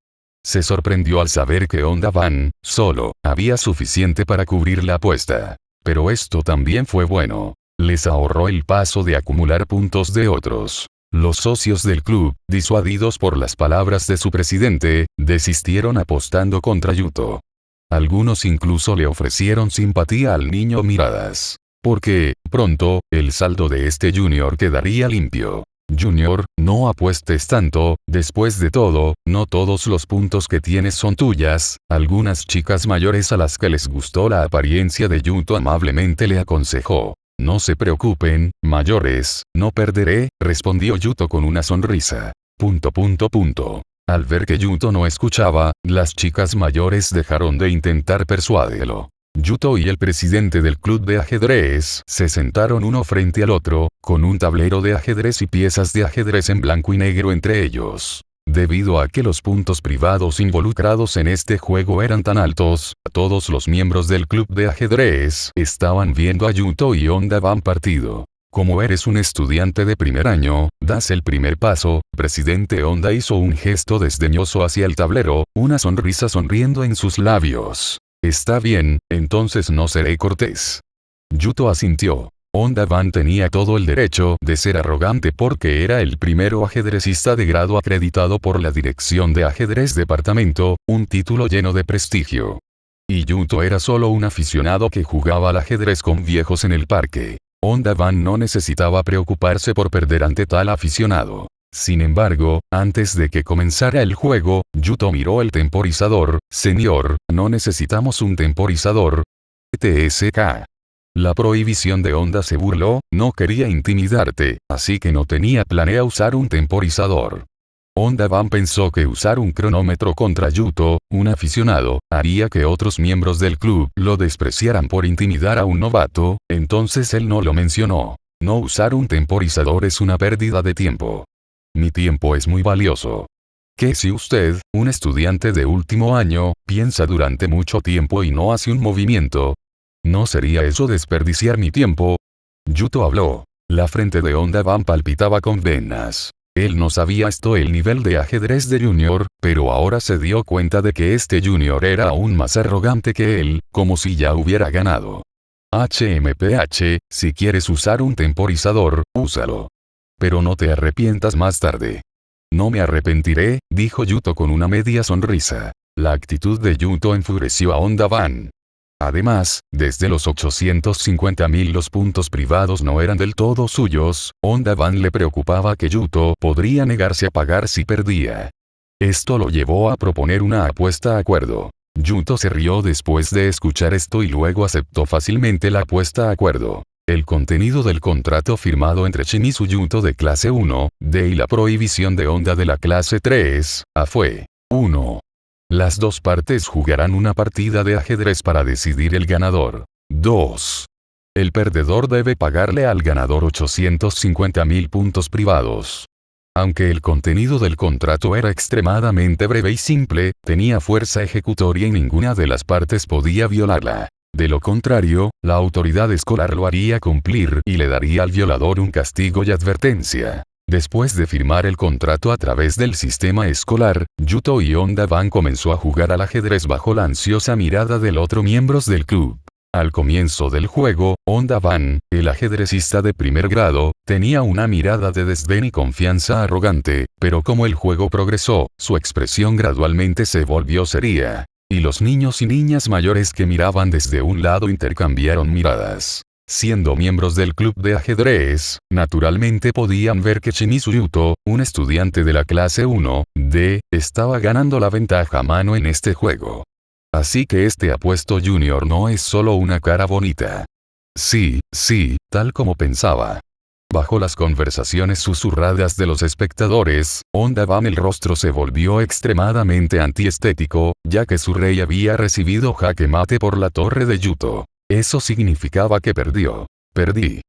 B: Se sorprendió al saber que Honda Van, solo, había suficiente para cubrir la apuesta. Pero esto también fue bueno. Les ahorró el paso de acumular puntos de otros. Los socios del club, disuadidos por las palabras de su presidente, desistieron apostando contra Yuto. Algunos incluso le ofrecieron simpatía al niño miradas. Porque, pronto, el saldo de este junior quedaría limpio. Junior, no apuestes tanto, después de todo, no todos los puntos que tienes son tuyas. Algunas chicas mayores a las que les gustó la apariencia de Yuto amablemente le aconsejó. No se preocupen, mayores, no perderé, respondió Yuto con una sonrisa. Al ver que Yuto no escuchaba, las chicas mayores dejaron de intentar persuadirlo. Yuto y el presidente del club de ajedrez se sentaron uno frente al otro, con un tablero de ajedrez y piezas de ajedrez en blanco y negro entre ellos. Debido a que los puntos privados involucrados en este juego eran tan altos, todos los miembros del club de ajedrez estaban viendo a Yuto y Honda Van partido. Como eres un estudiante de primer año, das el primer paso. Presidente Honda hizo un gesto desdeñoso hacia el tablero, una sonrisa sonriendo en sus labios. Está bien, entonces no seré cortés. Yuto asintió. Honda Van tenía todo el derecho de ser arrogante porque era el primero ajedrecista de grado acreditado por la Dirección de Ajedrez Departamento, un título lleno de prestigio. Y Yuto era solo un aficionado que jugaba al ajedrez con viejos en el parque. Honda Van no necesitaba preocuparse por perder ante tal aficionado. Sin embargo, antes de que comenzara el juego, Yuto miró el temporizador. Señor, no necesitamos un temporizador. TSK. La prohibición de Honda se burló, no quería intimidarte, así que no tenía planea usar un temporizador. Honda Van pensó que usar un cronómetro contra Yuto, un aficionado, haría que otros miembros del club lo despreciaran por intimidar a un novato, entonces él no lo mencionó. No usar un temporizador es una pérdida de tiempo. Mi tiempo es muy valioso. ¿Qué si usted, un estudiante de último año, piensa durante mucho tiempo y no hace un movimiento? ¿No sería eso desperdiciar mi tiempo? Yuto habló. La frente de Honda Van palpitaba con venas. Él no sabía esto el nivel de ajedrez de Junior, pero ahora se dio cuenta de que este Junior era aún más arrogante que él, como si ya hubiera ganado. HMPH, si quieres usar un temporizador, úsalo. Pero no te arrepientas más tarde. No me arrepentiré, dijo Yuto con una media sonrisa. La actitud de Yuto enfureció a Honda Van. Además, desde los 850.000 los puntos privados no eran del todo suyos. Honda Van le preocupaba que Yuto podría negarse a pagar si perdía. Esto lo llevó a proponer una apuesta a acuerdo. Yuto se rió después de escuchar esto y luego aceptó fácilmente la apuesta a acuerdo. El contenido del contrato firmado entre Shimizu Yuto de clase 1, D y la prohibición de Honda de la clase 3, A fue 1. Las dos partes jugarán una partida de ajedrez para decidir el ganador. 2. El perdedor debe pagarle al ganador 850.000 puntos privados. Aunque el contenido del contrato era extremadamente breve y simple, tenía fuerza ejecutoria y ninguna de las partes podía violarla. De lo contrario, la autoridad escolar lo haría cumplir y le daría al violador un castigo y advertencia. Después de firmar el contrato a través del sistema escolar, Yuto y Honda Van comenzó a jugar al ajedrez bajo la ansiosa mirada del otro miembros del club. Al comienzo del juego, Honda Van, el ajedrecista de primer grado, tenía una mirada de desdén y confianza arrogante, pero como el juego progresó, su expresión gradualmente se volvió seria. Y los niños y niñas mayores que miraban desde un lado intercambiaron miradas. Siendo miembros del club de ajedrez, naturalmente podían ver que Shimizu Yuto, un estudiante de la clase 1, D, estaba ganando la ventaja a mano en este juego. Así que este apuesto Junior no es solo una cara bonita. Sí, tal como pensaba. Bajo las conversaciones susurradas de los espectadores, Honda Van el rostro se volvió extremadamente antiestético, ya que su rey había recibido jaque mate por la torre de Yuto. Eso significaba que perdió. Perdí.